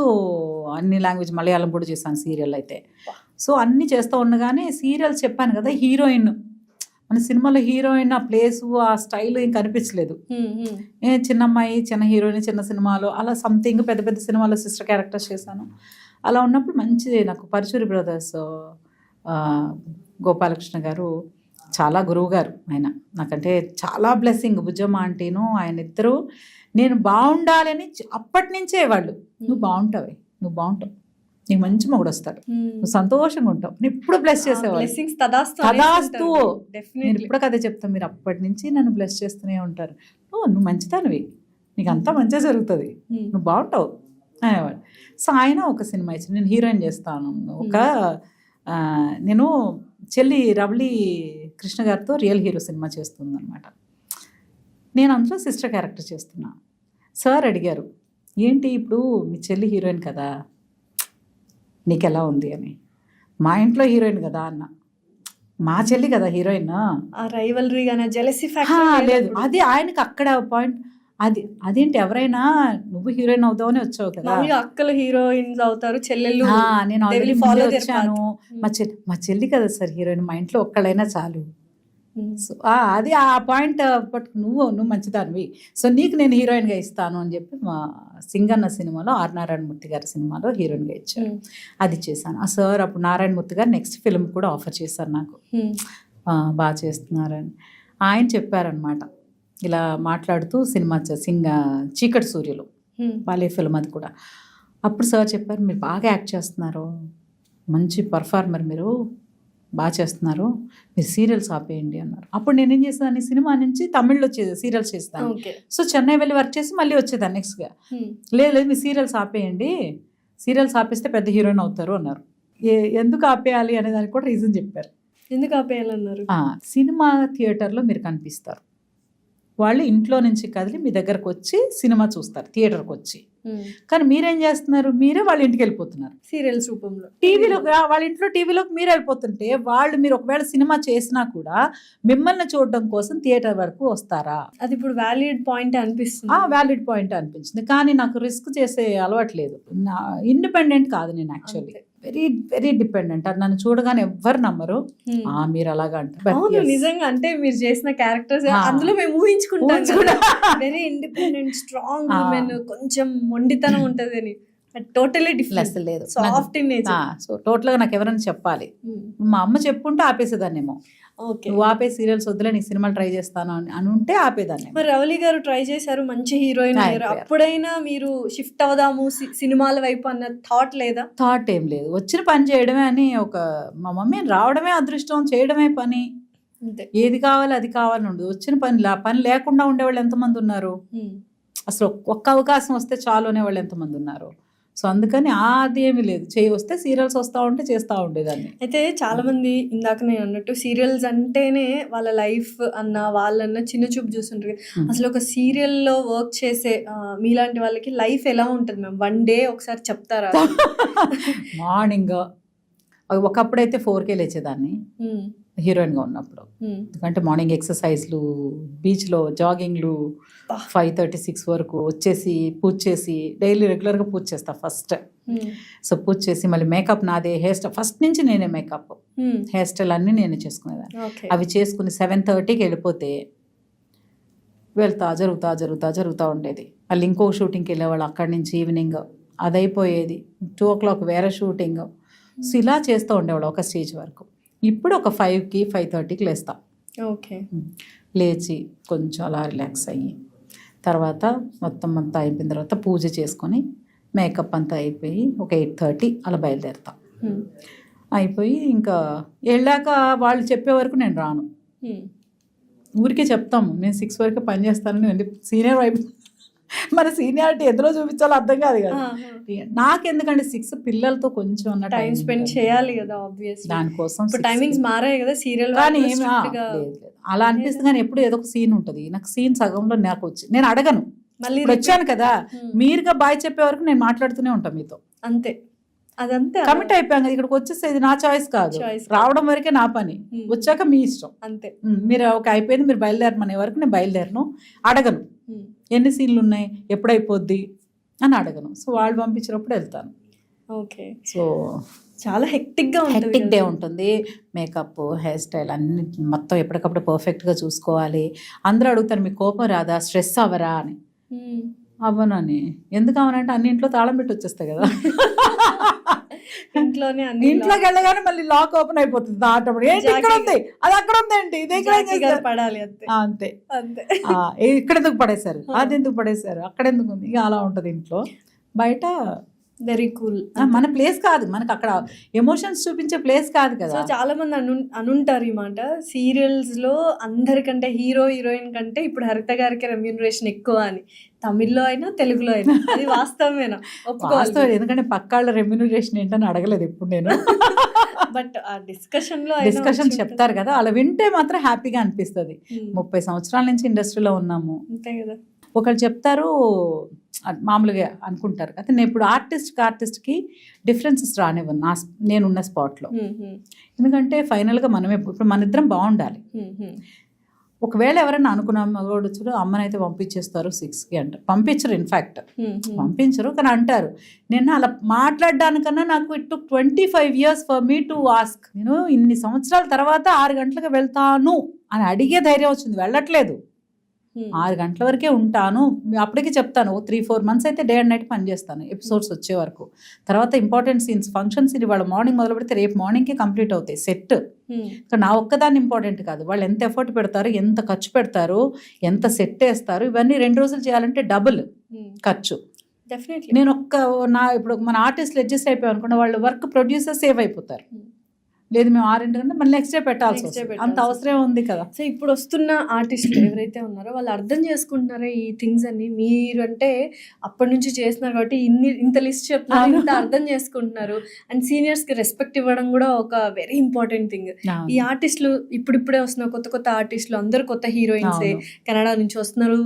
అన్ని లాంగ్వేజ్, మలయాళం కూడా చేశాను సీరియల్ అయితే. సో అన్నీ చేస్తూ ఉండగానే సీరియల్స్ చెప్పాను కదా, హీరోయిన్ మన సినిమాలో హీరోయిన్ ఆ ప్లేసు ఆ స్టైల్ ఏం కనిపించలేదు. చిన్న అమ్మాయి, చిన్న హీరోయిన్, చిన్న సినిమాలో అలా సంథింగ్, పెద్ద పెద్ద సినిమాలో సిస్టర్ క్యారెక్టర్స్ చేశాను. అలా ఉన్నప్పుడు మంచిది నాకు పరుచూరి బ్రదర్స్ గోపాలకృష్ణ గారు చాలా గురువు గారు. ఆయన నాకంటే చాలా బ్లెస్సింగ్. బుజ్జమ్మ ఆంటీను ఆయన ఇద్దరు నేను బాగుండాలని అప్పటి నుంచే వాళ్ళు, నువ్వు బాగుంటావు, నువ్వు బాగుంటావు, నీకు మంచి మొగుడు వస్తాడు, నువ్వు సంతోషంగా ఉంటావు, నేను ఇప్పుడు బ్లెస్ చేసేవాళ్ళు. తదాస్తు నేను ఇప్పుడు కదే చెప్తాను. మీరు అప్పటి నుంచి నన్ను బ్లెస్ చేస్తూనే ఉంటారు. నువ్వు మంచిదానివి, నీకు అంతా మంచిగా జరుగుతుంది, నువ్వు బాగుంటావు అనేవాడు. సో ఆయన ఒక సినిమా ఇచ్చి నేను హీరోయిన్ చేస్తాను. నేను చెల్లి రవళి కృష్ణ గారితో రియల్ హీరో సినిమా చేస్తుంది అనమాట. నేను అందులో సిస్టర్ క్యారెక్టర్ చేస్తున్నా. సార్ అడిగారు, ఏంటి ఇప్పుడు మీ చెల్లి హీరోయిన్ కదా, నీకు ఎలా ఉంది అని. మా ఇంట్లో హీరోయిన్ కదా అన్న, మా చెల్లి కదా హీరోయిన్, లేదు అది ఆయనకి అక్కడ పాయింట్. అదేంటి ఎవరైనా నువ్వు హీరోయిన్ అవుతావని వచ్చావు కదా, అక్కలు హీరోయిన్స్ అవుతారు, చెల్లెళ్ళు. నేను ఆల్రెడీ వచ్చాను, మా చెల్లి కదా సార్ హీరోయిన్, మా ఇంట్లో ఒక్కళ్ళైనా చాలు. సో అది ఆ పాయింట్ బట్ నువ్వు మంచిదానివి, సో నీకు నేను హీరోయిన్గా ఇస్తాను అని చెప్పి మా సింగన్న సినిమాలో ఆర్ నారాయణమూర్తి గారి సినిమాలో హీరోయిన్గా ఇచ్చారు. అది చేశాను. ఆ సార్ అప్పుడు నారాయణమూర్తి గారు నెక్స్ట్ ఫిల్మ్ కూడా ఆఫర్ చేశారు నాకు, బాగా చేస్తున్నారని. ఆయన చెప్పారనమాట ఇలా మాట్లాడుతూ సినిమా చీకటి సూర్యులు బాలే ఫిల్మ్ అది కూడా. అప్పుడు సార్ చెప్పారు, మీరు బాగా యాక్ట్ చేస్తున్నారు, మంచి పర్ఫార్మర్, మీరు బాగా చేస్తున్నారు, మీరు సీరియల్స్ ఆపేయండి అన్నారు. అప్పుడు నేనేం చేసేదాన్ని, సినిమా నుంచి తమిళ్లో సీరియల్స్ చేస్తాను. సో చెన్నై వెళ్ళి వర్క్ చేసి మళ్ళీ వచ్చేదాన్ని నెక్స్ట్గా. లేదు మీరు సీరియల్స్ ఆపేయండి, సీరియల్స్ ఆపేస్తే పెద్ద హీరోయిన్ అవుతారు అన్నారు. ఎందుకు ఆపేయాలి అనే దానికి కూడా రీజన్ చెప్పారు. ఎందుకు ఆపేయాలన్నారు? సినిమా థియేటర్లో మీరు కనిపిస్తారు, వాళ్ళు ఇంట్లో నుంచి కదిలి మీ దగ్గరకు వచ్చి సినిమా చూస్తారు థియేటర్కి వచ్చి. కానీ మీరేం చేస్తున్నారు, మీరే వాళ్ళ ఇంటికి వెళ్ళిపోతున్నారు సీరియల్స్ రూపంలో. టీవీలో వాళ్ళ ఇంట్లో టీవీలోకి మీరు వెళ్ళిపోతుంటే వాళ్ళు మీరు ఒకవేళ సినిమా చేసినా కూడా మిమ్మల్ని చూడడం కోసం థియేటర్ వరకు వస్తారా? అది ఇప్పుడు వ్యాలిడ్ పాయింట్ అనిపిస్తుంది. వ్యాలిడ్ పాయింట్ అనిపించింది. కానీ నాకు రిస్క్ చేసే అలవాట్లేదు, ఇండిపెండెంట్ కాదు నేను యాక్చువల్లీ, వెరీ వెరీ డిపెండెంట్. అది నన్ను చూడగానే ఎవ్వరు నమ్మరు, మీరు అలాగా అంటారు. నిజంగా అంటే మీరు చేసిన క్యారెక్టర్స్ అందులో మేము ఊహించుకుంటాం, వెరీ ఇండిపెండెంట్, స్ట్రాంగ్ ఉమెన్, కొంచెం మొండితనం ఉంటది అని. టోటలీ డిఫరెంట్ లేదు, soft in nature. So total గా నాకు ఎవరైనా చెప్పాలి, మా అమ్మ చెప్పుంటే ఆపేసేదాన్నేమో, నువ్వు ఆపే సీరియల్స్ వద్దులే నీకు సినిమాలు ట్రై చేస్తాను అని ఉంటే ఆపేదాన్ని. మరి రవళి గారు ట్రై చేశారు, మంచి హీరోయిన్ అయ్యారు, అప్పుడైనా మీరు షిఫ్ట్ అవుదాము సినిమాల వైపు అన్న థాట్ లేదా? థాట్ ఏం లేదు, వచ్చిన పని చేయడమే అని మా మమ్మీ రావడమే అదృష్టం, చేయడమే పని, ఏది కావాలి అది కావాలని ఉండదు. వచ్చిన పని లేకుండా ఉండేవాళ్ళు ఎంతమంది ఉన్నారు, అసలు ఒక్క అవకాశం వస్తే చాలు అనేవాళ్ళు ఎంతమంది ఉన్నారు. సో అందుకని అది ఏమీ లేదు, వస్తే సీరియల్స్ వస్తూ ఉంటే చేస్తూ ఉండేదాన్ని. అయితే చాలా మంది ఇందాక నేను అన్నట్టు సీరియల్స్ అంటేనే వాళ్ళ లైఫ్ అన్న వాళ్ళన్న చిన్న చూపు చూస్తుంటారు. అసలు ఒక సీరియల్లో వర్క్ చేసే మీలాంటి వాళ్ళకి లైఫ్ ఎలా ఉంటుంది మ్యామ్? వన్ డే ఒకసారి చెప్తారా? మార్నింగ్ ఒకప్పుడైతే 4కే లేచేదాన్ని హీరోయిన్గా ఉన్నప్పుడు, ఎందుకంటే మార్నింగ్ ఎక్సర్సైజ్లు, బీచ్లో జాగింగ్లు, 5:36 వరకు వచ్చేసి పూజ చేసి డైలీ రెగ్యులర్గా పూజ చేస్తా ఫస్ట్. సో పూజ చేసి మళ్ళీ మేకప్ నాదే, హెయిర్ స్టైల్ ఫస్ట్ నుంచి నేనే మేకప్, హెయిర్ స్టైల్ అన్నీ నేనే చేసుకునేదాన్ని. అవి చేసుకుని 7:30కి వెళ్ళిపోతే జరుగుతూ ఉండేది. మళ్ళీ ఇంకో షూటింగ్కి వెళ్ళేవాళ్ళు, అక్కడి నుంచి ఈవినింగ్ అది అయిపోయేది, 2 o'clock వేరే షూటింగ్. సో ఇలా చేస్తూ ఉండేవాళ్ళు ఒక స్టేజ్ వరకు. ఇప్పుడు ఒక 5కి 5:30కి లేస్తా. లేచి కొంచెం అలా రిలాక్స్ అయ్యి తర్వాత మొత్తం అంతా అయిపోయిన తర్వాత పూజ చేసుకొని మేకప్ అంతా అయిపోయి ఒక 8:30 అలా బయలుదేరుతాం. అయిపోయి ఇంకా వెళ్ళాక వాళ్ళు చెప్పే వరకు నేను రాను, ఊరికే చెప్తాము నేను 6 వరకు పని చేస్తానని, సీనియర్ వైపు మన సీనియారిటీ ఎందులో చూపించాలో అర్థం కాదు కదా. నాకెందుకంటే 6 పిల్లలతో కొంచెం ఉన్న టైం స్పెండ్ చేయాలి కదా ఆబ్వియస్లీ. దానికోసం ఇప్పుడు టైమింగ్స్ మారాయి కదా సీరియల్. కానీ లేదు అలా అనిపిస్తుంది. కానీ ఎప్పుడు ఏదో ఒక సీన్ ఉంటుంది. నాకు సీన్ సగంలో నాకు వచ్చి నేను అడగను, మళ్ళీ వచ్చాను కదా మీరుగా బాయ్ చెప్పే వరకు నేను మాట్లాడుతూనే ఉంటాను మీతో. అంతే, అదంతే. కమిట్ అయిపోయాం కదా, ఇక్కడికి వచ్చేస్తే ఇది నా చాయిస్ కాదు, రావడం వరకే నా పని, వచ్చాక మీ ఇష్టం అంతే. మీరు ఒక అయిపోయింది మీరు బయలుదేరమనే వరకు నేను బయలుదేరను, అడగను ఎన్ని సీన్లు ఉన్నాయి ఎప్పుడైపోద్ది అని అడగను. సో వాళ్ళు పంపించినప్పుడు వెళ్తాను. ఓకే. సో చాలా హెక్టిక్గా హెక్టిక్ డే ఉంటుంది. మేకప్, హెయిర్ స్టైల్ అన్ని మొత్తం ఎప్పటికప్పుడు పర్ఫెక్ట్గా చూసుకోవాలి. అందరూ అడుగుతారు మీకు కోపం రాదా, స్ట్రెస్ అవ్వరా అని. అవ్వనని. ఎందుకు అవనంటే అన్నింట్లో తాళం పెట్టి వచ్చేస్తాయి కదా, ఇంట్లోనే ఇంట్లోకి వెళ్ళగానే మళ్ళీ లాక్ ఓపెన్ అయిపోతుంది ఆటోమేటిక్. ఏంటి ఇక్కడ ఉంది, అది అక్కడ ఉందేంటి, ఇది పడాలి అంతే. ఇక్కడ ఎందుకు పడేశారు, అది ఎందుకు పడేశారు, అక్కడ ఎందుకు ఉంది, ఇక అలా ఉంటుంది ఇంట్లో. బయట వెరీ కూల్. మన ప్లేస్ కాదు, మనకు అక్కడ ఎమోషన్స్ చూపించే ప్లేస్ కాదు కదా. సో చాలా మంది అనుంటారు ఈ మాట, సీరియల్స్ లో అందరికంటే హీరో హీరోయిన్ కంటే ఇప్పుడు హరిత గారికి రెమ్యూనరేషన్ ఎక్కువ అని. తమిళ్లో అయినా తెలుగులో అయినా అది వాస్తవమేనా? వాస్తవం. ఎందుకంటే పక్కాళ్ళ రెమ్యూనరేషన్ ఏంటని అడగలేదు ఇప్పుడు నేను. బట్ ఆ డిస్కషన్ చెప్తారు కదా, అలా వింటే మాత్రం హ్యాపీగా అనిపిస్తుంది. 30 సంవత్సరాల నుంచి ఇండస్ట్రీలో ఉన్నాము. అంతే కదా. ఒకళ్ళు చెప్తారు మామూలుగా అనుకుంటారు కదా. నేను ఇప్పుడు ఆర్టిస్ట్కి డిఫరెన్సెస్ రానివ్వను నేనున్న స్పాట్లో. ఎందుకంటే ఫైనల్గా మనమే ఇప్పుడు మన ఇద్దరం బాగుండాలి. ఒకవేళ ఎవరైనా అనుకున్నాం మగవాడు చూడు అమ్మనైతే పంపించేస్తారు 6కి అంటారు. పంపించరు, ఇన్ఫ్యాక్ట్ పంపించరు. కానీ అంటారు. నేను అలా మాట్లాడడానికన్నా నాకు it took 25 years for me to ask. నేను ఇన్ని సంవత్సరాల తర్వాత 6 గంటలకు వెళ్తాను అని అడిగే ధైర్యం వచ్చింది. వెళ్ళట్లేదు, 6 గంటల వరకే ఉంటాను. అప్పటికే చెప్తాను 3-4 months అయితే డే అండ్ నైట్ పనిచేస్తాను ఎపిసోడ్స్ వచ్చే వరకు. తర్వాత ఇంపార్టెంట్ సీన్స్, ఫంక్షన్స్ ఇది వాళ్ళ మార్నింగ్ మొదలు పెడితే రేపు మార్నింగ్కే కంప్లీట్ అవుతాయి సెట్. నా ఒక్కదాన్ని ఇంపార్టెంట్ కాదు, వాళ్ళు ఎంత ఎఫర్ట్ పెడతారు, ఎంత ఖర్చు పెడతారు, ఎంత సెట్ వేస్తారు, ఇవన్నీ 2 రోజులు చేయాలంటే డబుల్ ఖర్చు. నేను ఇప్పుడు మన ఆర్టిస్టులు అడ్జస్ట్ అయిపోయాం అనుకున్న వాళ్ళు వర్క్ ప్రొడ్యూసర్ సేవ్ అయిపోతారు. లేదు మేము 6 గంటల మళ్ళీ నెక్స్ట్ డే పెట్టాల్సి వస్తుంది, అంత అవసరం ఉంది కదా. సో ఇప్పుడు వస్తున్న ఆర్టిస్టులు ఎవరైతే ఉన్నారో వాళ్ళు అర్థం చేసుకుంటున్నారో ఈ థింగ్స్ అన్ని. మీరు అంటే అప్పటి నుంచి చేస్తున్నారు కాబట్టి ఇంత లిస్ట్ చెప్తున్నారు, ఇంత అర్థం చేసుకుంటున్నారు. అండ్ సీనియర్స్కి రెస్పెక్ట్ ఇవ్వడం కూడా ఒక వెరీ ఇంపార్టెంట్ థింగ్. ఈ ఆర్టిస్టులు ఇప్పుడిప్పుడే వస్తున్నారు, కొత్త ఆర్టిస్టులు అందరూ కొత్త హీరోయిన్సే. కెనడా నుంచి వస్తున్నారు,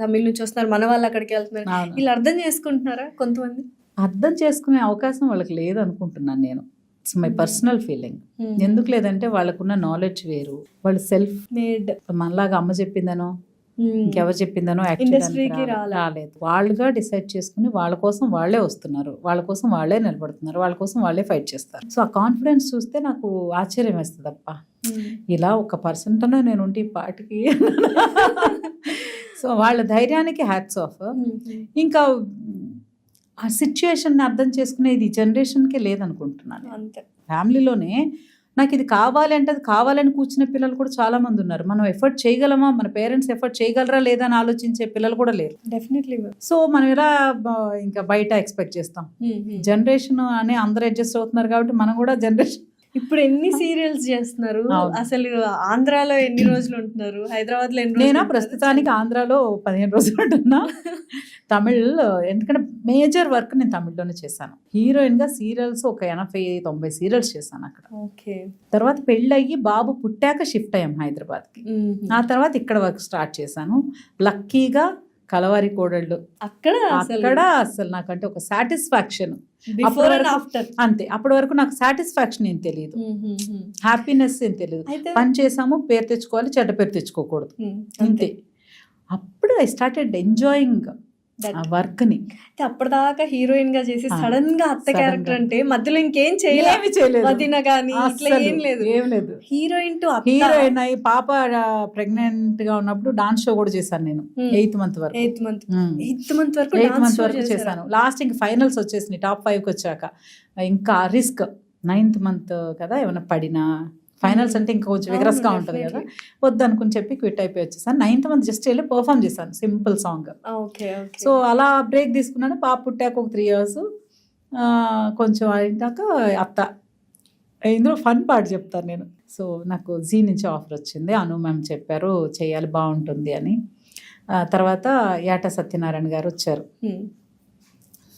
తమిళ నుంచి వస్తున్నారు, మన వాళ్ళు అక్కడికి వెళ్తున్నారు. వీళ్ళు అర్థం చేసుకుంటున్నారా? కొంతమంది అర్థం చేసుకునే అవకాశం వాళ్ళకి లేదు అనుకుంటున్నాను నేను. It's my personal feeling. ఎందుకు లేదంటే వాళ్ళకున్న నాలెడ్జ్ వేరు, వాళ్ళు సెల్ఫ్ మేడ్. మనలాగా అమ్మ చెప్పిందనో ఇంకెవరు చెప్పిందనో రాలేదు. వాళ్ళుగా డిసైడ్ చేసుకుని వాళ్ళ కోసం వాళ్ళే వస్తున్నారు, వాళ్ళ కోసం వాళ్ళే నిలబడుతున్నారు, వాళ్ళ కోసం వాళ్ళే ఫైట్ చేస్తారు. సో ఆ కాన్ఫిడెన్స్ చూస్తే నాకు ఆశ్చర్యం వేస్తుంది. అప్ప ఇలా ఒక పర్సన్తోనే నేను ఉంటే ఈ పాటికి. సో వాళ్ళ ధైర్యానికి హ్యాట్స్ ఆఫ్. ఇంకా ఆ సిచ్యుయేషన్ని అర్థం చేసుకునేది ఈ జనరేషన్కే లేదనుకుంటున్నాను. అంతే. ఫ్యామిలీలోనే నాకు ఇది కావాలి అంటే అది కావాలని కూర్చునే పిల్లలు కూడా చాలా మంది ఉన్నారు. మనం ఎఫర్ట్ చేయగలమా, మన పేరెంట్స్ ఎఫర్ట్ చేయగలరా లేదా అని ఆలోచించే పిల్లలు కూడా లేరు. డెఫినెట్లీ. సో మనం ఎలా ఇంకా బయట ఎక్స్పెక్ట్ చేస్తాం. జనరేషన్ అని అందరూ అడ్జస్ట్ అవుతున్నారు కాబట్టి మనం కూడా జనరేషన్. ఇప్పుడు ఎన్ని సీరియల్స్ చేస్తున్నారు అసలు? ఆంధ్రాలో ఎన్ని రోజులు ఉంటున్నారు, హైదరాబాద్ లో ఎన్ని రోజులు? నేను ప్రస్తుతానికి ఆంధ్రాలో 15 రోజులు ఉంటున్నా. తమిళ్ ఎందుకంటే మేజర్ వర్క్ నేను తమిళ్లోనే చేశాను. హీరోయిన్ గా సీరియల్స్ ఒక 80-90 సీరియల్స్ చేశాను అక్కడ. ఓకే. తర్వాత పెళ్ళయ్యి బాబు పుట్టాక షిఫ్ట్ అయ్యాం హైదరాబాద్కి. ఆ తర్వాత ఇక్కడ వర్క్ స్టార్ట్ చేశాను. లక్కీగా కలవారి కోడళ్ళు అక్కడ అసలు నాకంటే ఒక సాటిస్ఫాక్షన్. అంతే, అప్పటి వరకు నాకు సాటిస్ఫాక్షన్ ఏం తెలియదు, హ్యాపీనెస్ ఏం తెలియదు. పని చేసాము, పేరు తెచ్చుకోవాలి, చెడ్డ పేరు తెచ్చుకోకూడదు, అంతే. అప్పుడు ఐ స్టార్టెడ్ ఎంజాయింగ్ వర్క్ ని. అప్పటిదాకా హీరోయిన్ గా చేసి సడన్ గా అత్త క్యారెక్టర్ అంటే మధ్యలో ఇంకేం చేయలేదు, ఏం లేదు. హీరోయిన్ టు హీరోయిన్ అయ్యి పాప ప్రెగ్నెంట్ గా ఉన్నప్పుడు డాన్స్ షో కూడా చేశాను నేను. 8th month వరకు చేశాను. లాస్ట్ ఇంక ఫైనల్స్ వచ్చేసినాయి, టాప్ 5కి వచ్చాక ఇంకా రిస్క్. 9th month కదా, ఏమైనా పడినా ఫైనల్స్ అంటే ఇంకా కొంచెం విగ్రస్గా ఉంటుంది కదా, వద్దు అనుకుని చెప్పి క్విట్ అయిపోయి వచ్చేసాను. 9th month జస్ట్ వెళ్ళి పర్ఫామ్ చేశాను, సింపుల్ సాంగ్. సో అలా బ్రేక్ తీసుకున్నాను. పాప పుట్టాక ఒక 3 years కొంచెం అయినాక అత్త. ఇందులో ఫన్ పార్ట్ చెప్తాను నేను. సో నాకు జీ నుంచి ఆఫర్ వచ్చింది, అను మ్యామ్ చెప్పారు చేయాలి బాగుంటుంది అని. తర్వాత యాట సత్యనారాయణ గారు వచ్చారు.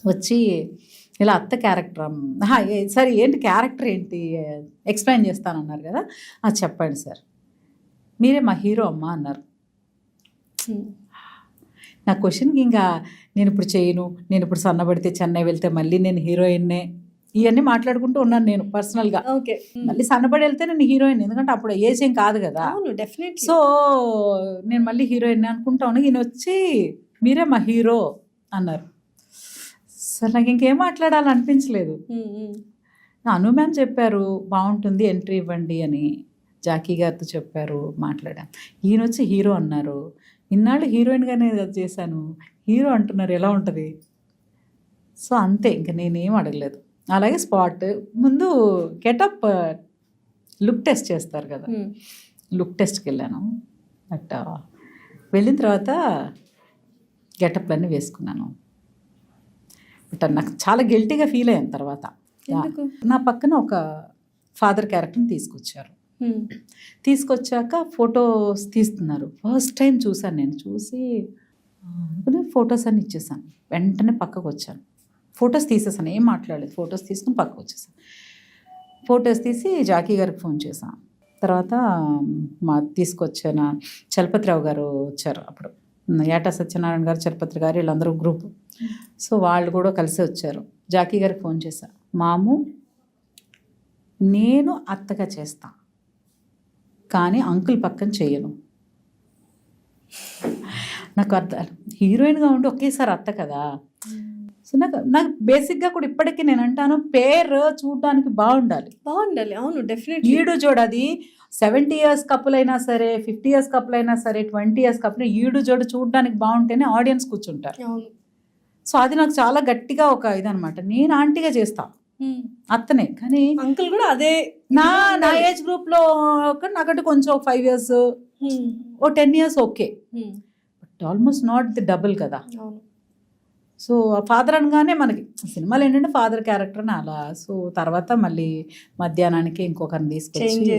వచ్చి ఇలా అత్త క్యారెక్టర్ సరే ఏంటి క్యారెక్టర్ ఏంటి ఎక్స్ప్లెయిన్ చేస్తానన్నారు కదా, చెప్పండి సార్, మీరే మా హీరో అమ్మ అన్నారు. నా క్వశ్చన్కి ఇంకా నేను ఇప్పుడు చేయను, నేను ఇప్పుడు సన్నబడితే చెన్నై వెళ్తే మళ్ళీ నేను హీరోయిన్నే, ఇవన్నీ మాట్లాడుకుంటూ ఉన్నాను నేను పర్సనల్గా. ఓకే, మళ్ళీ సన్నబడి వెళ్తే నేను హీరోయిన్, ఎందుకంటే అప్పుడు ఏజ్ ఏం కాదు కదా. సో నేను మళ్ళీ హీరోయిన్ అనుకుంటా ఉన్నా. ఈయన వచ్చి మీరే మా హీరో అన్నారు. సార్ నాకు ఇంకేం మాట్లాడాలనిపించలేదు. అను మ్యామ్ చెప్పారు బాగుంటుంది ఎంట్రీ ఇవ్వండి అని, జాకీ గారితో చెప్పారు, మాట్లాడాం. ఈయన వచ్చి హీరో అన్నారు. ఇన్నాళ్ళు హీరోయిన్గానే చేశాను, హీరో అంటున్నారు, ఎలా ఉంటుంది? సో అంతే, ఇంకా నేనేం అడగలేదు. అలాగే స్పాట్ ముందు గెటప్ లుక్ టెస్ట్ చేస్తారు కదా, లుక్ టెస్ట్కి వెళ్ళాను. బట్ వెళ్ళిన తర్వాత గెటప్లన్నీ వేసుకున్నాను. బట్ నాకు చాలా గిల్టీగా ఫీల్ అయ్యాను తర్వాత. నా పక్కన ఒక ఫాదర్ క్యారెక్టర్ని తీసుకొచ్చాక ఫొటోస్ తీస్తున్నారు. ఫస్ట్ టైం చూశాను నేను. చూసి ఫొటోస్ అన్ని ఇచ్చేసాను. వెంటనే పక్కకు వచ్చాను, ఫొటోస్ తీసేసాను, ఏం మాట్లాడలేదు. ఫొటోస్ తీసుకుని పక్కకు వచ్చేసాను. ఫొటోస్ తీసి జాకీ గారికి ఫోన్ చేశాను. తర్వాత తీసుకొచ్చిన చలపతిరావు గారు వచ్చారు. అప్పుడు యాటా సత్యనారాయణ గారు, చలపతి గారు, వీళ్ళందరూ గ్రూప్. సో వాళ్ళు కూడా కలిసి వచ్చారు. జాకీ గారికి ఫోన్ చేశాను, మాము నేను అత్తగా చేస్తా కానీ అంకుల్ పక్కన చేయను. నాకు అర్థం, హీరోయిన్గా ఉండి ఒకేసారి అత్త కదా. సో నాకు బేసిక్గా కూడా ఇప్పటికీ నేను అంటాను, పేరు చూడడానికి బాగుండాలి. అవును, డెఫినెట్లీ. ఈడు జోడు, అది 70 years కపుల్ అయినా సరే, 50 years కపుల్ అయినా సరే, 20 years కపుల్, ఈడు జోడు చూడడానికి బాగుంటేనే ఆడియన్స్ కూర్చుంటారు. సో అది నాకు చాలా గట్టిగా ఒక ఇదనమాట. నేను ఆంటీగా చేస్తా అత్తనే, కానీ అంకుల్ కూడా అదే. నా ఏజ్ గ్రూప్ లో నాకంటే కొంచెం 5 years, 10 years okay, but almost not the double కదా. సో ఫాదర్ అనగానే మనకి సినిమాలు ఏంటంటే ఫాదర్ క్యారెక్టర్ అని అలా. సో తర్వాత మళ్ళీ మధ్యాహ్నానికి ఇంకొకరిని తీసుకొచ్చి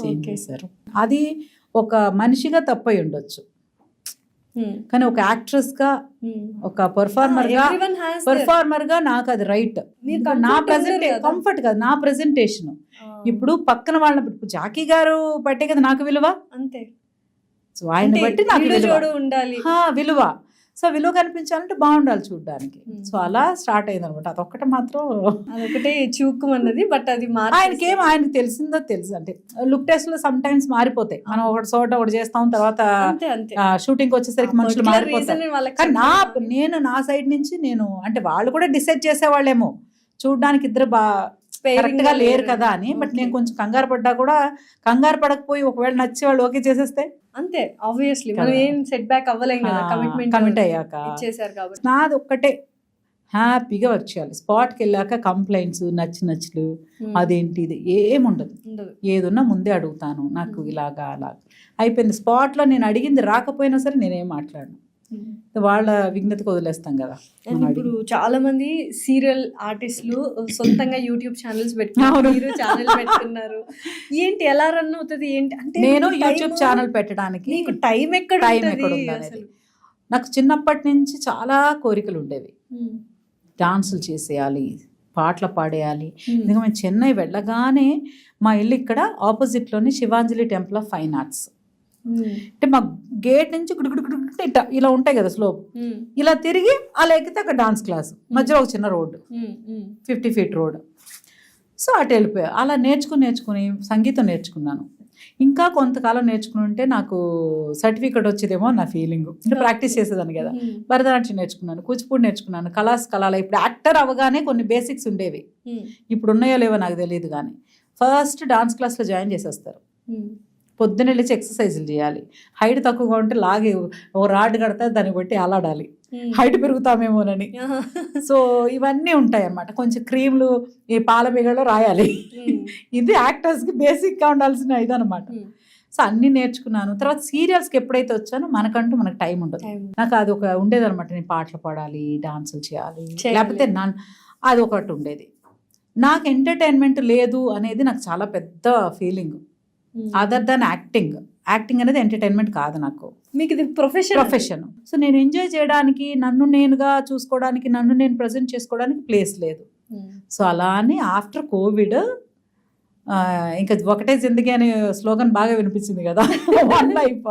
చేంజ్ చేశారు. అది ఒక మనిషిగా తప్పయి ఉండొచ్చు, కానీ ఒక యాక్ట్రెస్ గా, ఒక పర్ఫార్మర్ గా నాకు అది రైట్. నా కంఫర్ట్ కాదు, నా ప్రెజెంటేషన్. ఇప్పుడు పక్కన వాళ్ళని, ఇప్పుడు జాకీ గారు బట్టే కదా నాకు విలువ, అంతే. సో ఆయన బట్టి నాకు విలువ. సో విలువ కనిపించాలంటే బాగుండాలి చూడడానికి. సో అలా స్టార్ట్ అయింది అనమాట. అదొక్కటే మాత్రం, అదొకటే చూక్కుమన్నది. బట్ అది ఆయనకి తెలిసిందో తెలుసు. అంటే లుక్ టెస్ట్ లో సమ్ టైమ్స్ మారిపోతాయి. మనం ఒకటి చోట ఒకటి చేస్తాం, తర్వాత షూటింగ్ వచ్చేసరికి మనుషులు మారిపోతారు. కానీ నేను నా సైడ్ నుంచి నేను, అంటే వాళ్ళు కూడా డిసైడ్ చేసేవాళ్ళేమో చూడడానికి ఇద్దరు కరెక్ట్ గా లేరు కదా అని. బట్ నేను కొంచెం కంగారు పడ్డా కూడా, కంగారు పడకపోయి ఒకవేళ నచ్చే వాళ్ళు ఓకే చేసేస్తే అంతే. ఆబ్వియస్లీ మనం ఏం సెట్ బ్యాక్ అవ్వలేం కదా, కమిట్ అయ్యాక. నాది ఒక్కటే, హ్యాపీగా వర్క్ చేయాలి. స్పాట్కి వెళ్ళాక కంప్లైంట్స్, నచ్చులు అదేంటి ఇది ఏముండదు. ఏదున్నా ముందే అడుగుతాను, నాకు ఇలాగా అలాగా అయిపోయింది. స్పాట్లో నేను అడిగింది రాకపోయినా సరే నేనేం మాట్లాడను, వాళ్ళ విజ్ఞతకు వదిలేస్తాం కదా. ఇప్పుడు చాలా మంది సీరియల్ ఆర్టిస్టులు సొంతంగా యూట్యూబ్ ఛానల్స్ పెట్టుకున్నారు. ఏంటి, ఎలా రన్ అవుతుంది ఏంటి అంటే, నేను యూట్యూబ్ ఛానల్ పెట్టడానికి టైం ఎక్కడ ఉంది? నాకు చిన్నప్పటి నుంచి చాలా కోరికలు ఉండేవి. డాన్సులు చేసేయాలి, పాటలు పాడేయాలి. ఎందుకంటే మేము చెన్నై వెళ్ళగానే మా ఇల్లు ఇక్కడ ఆపోజిట్లోని Shivanjali temple of fine arts. అంటే మా గేట్ నుంచి ఇలా ఉంటాయి కదా స్లోప్, ఇలా తిరిగి అలా ఎక్కితే అక్కడ డాన్స్ క్లాస్, మధ్యలో ఒక చిన్న రోడ్డు, 50 feet రోడ్. సో అటు వెళ్ళిపోయా. అలా నేర్చుకుని సంగీతం నేర్చుకున్నాను. ఇంకా కొంతకాలం నేర్చుకుని ఉంటే నాకు సర్టిఫికెట్ వచ్చేదేమో నా ఫీలింగ్. అంటే ప్రాక్టీస్ చేసేదాన్ని కదా. భరతనాట్యం నేర్చుకున్నాను, కూచిపూడి నేర్చుకున్నాను, కళాల. ఇప్పుడు యాక్టర్ అవగానే కొన్ని బేసిక్స్ ఉండేవి, ఇప్పుడు ఉన్నాయో లేవో నాకు తెలియదు. కానీ ఫస్ట్ డాన్స్ క్లాస్లో జాయిన్ చేసేస్తారు. పొద్దున్న లేచి ఎక్సర్సైజులు చేయాలి. హైట్ తక్కువగా ఉంటే లాగే ఓ రాడ్ కడితే దాన్ని బట్టి అలాడాలి, హైట్ పెరుగుతామేమోనని. సో ఇవన్నీ ఉంటాయి అన్నమాట. కొంచెం క్రీమ్లు, ఈ పాల మీగడలో రాయాలి. ఇది యాక్టర్స్కి బేసిక్గా ఉండాల్సిన ఇదనమాట. సో అన్నీ నేర్చుకున్నాను. తర్వాత సీరియల్స్కి ఎప్పుడైతే వచ్చానో మనకు టైం ఉండదు. నాకు అది ఒక ఉండేదన్నమాట, నేను పాటలు పాడాలి, డాన్సులు చేయాలి, లేకపోతే అది ఒకటి ఉండేది. నాకు ఎంటర్టైన్మెంట్ లేదు అనేది నాకు చాలా పెద్ద ఫీలింగ్. అదర్ దాన్ యాక్టింగ్ అనేది ఎంటర్టైన్మెంట్ కాదు నాకు, మీకు ఇది ప్రొఫెషన్. సో నేను ఎంజాయ్ చేయడానికి, నన్ను నేనుగా చూసుకోవడానికి, నన్ను నేను ప్రజెంట్ చేసుకోవడానికి ప్లేస్ లేదు. సో అలా అని ఆఫ్టర్ కోవిడ్ ఇంకా ఒకటే జిందగీ అనే స్లోగన్ బాగా వినిపించింది కదా, వన్ లైఫ్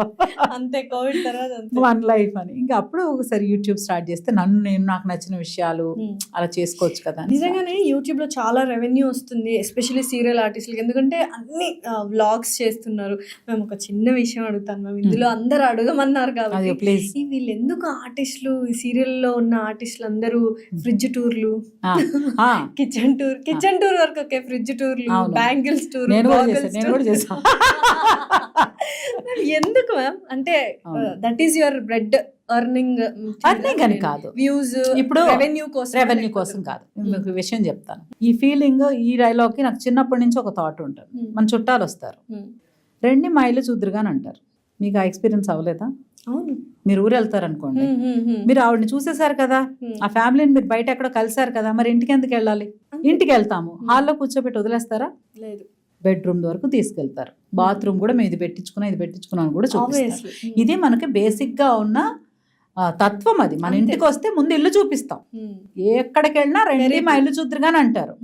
అంతే, కోవిడ్ తర్వాత వన్ లైఫ్ అని. ఇంకా అప్పుడు ఒకసారి యూట్యూబ్ స్టార్ట్ చేస్తే నన్ను నేను నాకు నచ్చిన విషయాలు అలా చేసుకోవచ్చు కదా. నిజంగానే యూట్యూబ్ లో చాలా రెవెన్యూ వస్తుంది, ఎస్పెషల్లీ సీరియల్ ఆర్టిస్టులకి. ఎందుకంటే అన్ని వ్లాగ్స్ చేస్తున్నారు. మేము ఒక చిన్న విషయం అడుగుతాను మ్యామ్, ఇందులో అందరు అడగమన్నారు కాబట్టి ప్లీజ్. వీళ్ళు ఎందుకు ఆర్టిస్టులు, ఈ సీరియల్లో ఉన్న ఆర్టిస్టులు అందరూ ఫ్రిడ్జ్ టూర్లు, కిచెన్ టూర్ వరకు ఓకే, ఫ్రిడ్జ్ టూర్లు, బ్యాంగిల్స్ టూర్, నేను కూడా చేశాను. ఎందుకు మ్యామ్? అంటే that is your bread earning అని కాదు, వ్యూస్ ఇప్పుడు రెవెన్యూ కోసం కాదు. మీకు విషయం చెప్తాను. ఈ ఫీలింగ్, ఈ డైలాగ్కి నాకు చిన్నప్పటి నుంచి ఒక థాట్ ఉంటుంది. మన చుట్టాలు వస్తారు, రెండి మా ఇల్లు చూద్దరుగాని అంటారు. మీకు ఆ ఎక్స్పీరియన్స్ అవ్వలేదా? అవును. మీరు ఊరు వెళ్తారు అనుకోండి, మీరు ఆవిడని చూసేశారు కదా, ఆ ఫ్యామిలీని మీరు బయట ఎక్కడో కలిసారు కదా, మరి ఇంటికి ఎందుకు వెళ్ళాలి? ఇంటికి వెళ్తాము, హాల్లో కూర్చోబెట్టి వదిలేస్తారా? లేదు. బెడ్రూమ్ వరకు తీసుకెళ్తారు. బాత్రూమ్ కూడా మేము ఇది పెట్టించుకున్నాం కూడా చూపిస్తారు. ఇది మనకి బేసిక్ గా ఉన్న తత్వం. అది మన ఇంటికి వస్తే ముందు ఇల్లు చూపిస్తాం, ఎక్కడికి వెళ్ళినా రండి మా ఇల్లు చూద్దరుగాని అంటారు.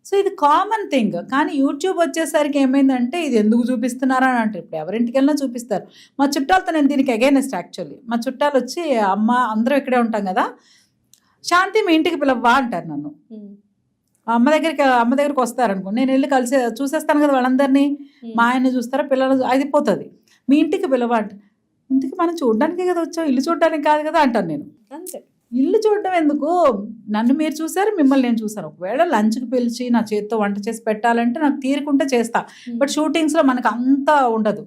సో ఇది కామన్ థింగ్. కానీ యూట్యూబ్ వచ్చేసరికి ఏమైందంటే ఇది ఎందుకు చూపిస్తున్నారా అని అంటారు. ఇప్పుడు ఎవరింటికి వెళ్ళినా చూపిస్తారు. మా చుట్టాలతో నేను దీనికి అగైనెస్ట్ యాక్చువల్లీ. మా చుట్టాలు వచ్చి అమ్మ అందరం ఇక్కడే ఉంటాం కదా, శాంతి మీ ఇంటికి పిలవ్వా అంటారు నన్ను. అమ్మ దగ్గరికి వస్తారనుకో, నేను వెళ్ళి చూసేస్తాను కదా వాళ్ళందరినీ. మా ఆయన్ని చూస్తారా, పిల్లలు, అది పోతుంది. మీ ఇంటికి పిలవా అంట. ఇంటికి మనం చూడడానికే కదా వచ్చాం, ఇల్లు చూడడానికి కాదు కదా అంటాను నేను. అంతే. ఇల్లు చూడడం ఎందుకు? నన్ను మీరు చూసారు, మిమ్మల్ని నేను చూసాను. ఒకవేళ లంచ్కి పిలిచి నా చేతితో వంట చేసి పెట్టాలంటే నాకు తీరుకుంటే చేస్తా. బట్ షూటింగ్స్లో మనకు అంతా ఉండదు.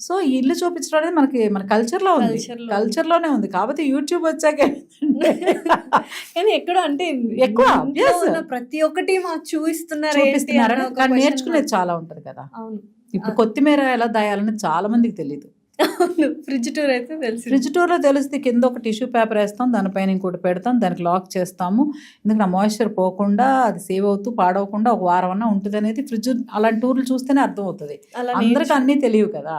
సో ఇల్లు చూపించడం అనేది మన కల్చర్లో ఉంది, కల్చర్లోనే ఉంది. కాబట్టి యూట్యూబ్ వచ్చాక కానీ ఎక్కడ అంటే ఎక్కువ ప్రతి ఒక్కటి మాకు చూపిస్తున్నారు. కానీ నేర్చుకునేది చాలా ఉంటది కదా. ఇప్పుడు కొత్తిమీర ఎలా దాయాలని చాలా మందికి తెలియదు. ఫ్రిడ్జ్ టూర్ అయితే తెలుసు. ఫ్రిడ్జ్ టూర్లో తెలిస్తే కింద ఒక టిష్యూ పేపర్ వేస్తాం, దానిపైన ఇంకోటి పెడతాం, దానికి లాక్ చేస్తాము. ఎందుకంటే మాయిశ్చర్ పోకుండా, అది సేవ్ అవుతూ పాడవకుండా ఒక వారం అన్నా ఉంటుంది అనేది ఫ్రిడ్జ్. అలాంటి టూర్లు చూస్తేనే అర్థం అవుతుంది. అందరికి అన్నీ తెలియవు కదా.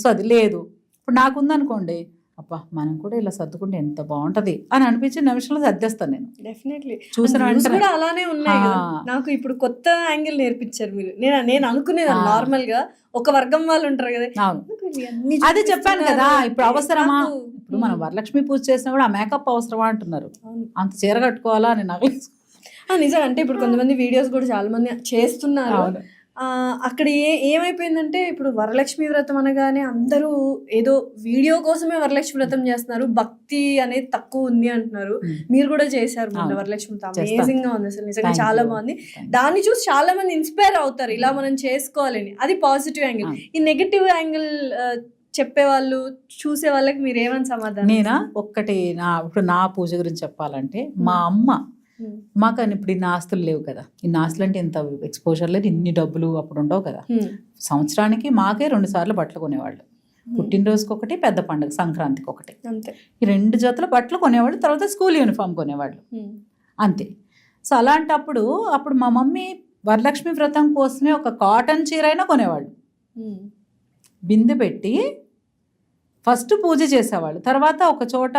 సో అది లేదు. ఇప్పుడు నాకుందనుకోండి, అబ్బా మనం కూడా ఇలా సర్దుకుంటే ఎంత బాగుంటది అని అనిపించి నిమిషంలో సర్దేస్తాను నేను. డెఫినెట్లీ చూసిన కూడా అలానే ఉన్నాయి కదా. నాకు ఇప్పుడు కొత్త యాంగిల్ నేర్పించారు మీరు. నేను అనుకునేది నార్మల్ గా ఒక వర్గం వాళ్ళు ఉంటారు కదా. అదే చెప్పాను కదా, ఇప్పుడు అవసరమా? ఇప్పుడు మనం వరలక్ష్మి పూజ చేసినా కూడా ఆ మేకప్ అవసరమా అంటున్నారు. అంత చీర కట్టుకోవాలా అని నాకు నిజం. అంటే ఇప్పుడు కొంతమంది వీడియోస్ కూడా చాలా మంది చేస్తున్నారు. అక్కడ ఏమైపోయిందంటే ఇప్పుడు వరలక్ష్మి వ్రతం అనగానే అందరూ ఏదో వీడియో కోసమే వరలక్ష్మి వ్రతం చేస్తున్నారు, భక్తి అనేది తక్కువ ఉంది అంటున్నారు. మీరు కూడా చేశారు మొన్న వరలక్ష్మి వ్రతం, అమేజింగ్ గా ఉంది అసలు, నిజంగా చాలా బాగుంది. దాన్ని చూసి చాలా మంది ఇన్స్పైర్ అవుతారు, ఇలా మనం చేసుకోవాలని. అది పాజిటివ్ యాంగిల్. ఈ నెగటివ్ యాంగిల్ చెప్పేవాళ్ళు, చూసే వాళ్ళకి మీరు ఏమని సమాధానం? నేనా ఒక్కటి, ఇప్పుడు నా పూజ గురించి చెప్పాలంటే, మా అమ్మ మాకు ఇప్పుడు ఇన్ని ఆస్తులు లేవు కదా. ఇన్ని ఆస్తులు అంటే ఇంత ఎక్స్పోజర్ లేదు, ఇన్ని డబ్బులు అప్పుడు ఉండవు కదా. సంవత్సరానికి మాకే 2 సార్లు బట్టలు కొనేవాళ్ళు. పుట్టినరోజుకి ఒకటి, పెద్ద పండుగ సంక్రాంతికి ఒకటి. ఈ 2 జతల బట్టలు కొనేవాళ్ళు. తర్వాత స్కూల్ యూనిఫామ్ కొనేవాళ్ళు, అంతే. సో అలాంటప్పుడు మా మమ్మీ వరలక్ష్మి వ్రతం కోసమే ఒక కాటన్ చీర అయినా కొనేవాళ్ళు. బిందె పెట్టి ఫస్ట్ పూజ చేసేవాళ్ళు. తర్వాత ఒక చోట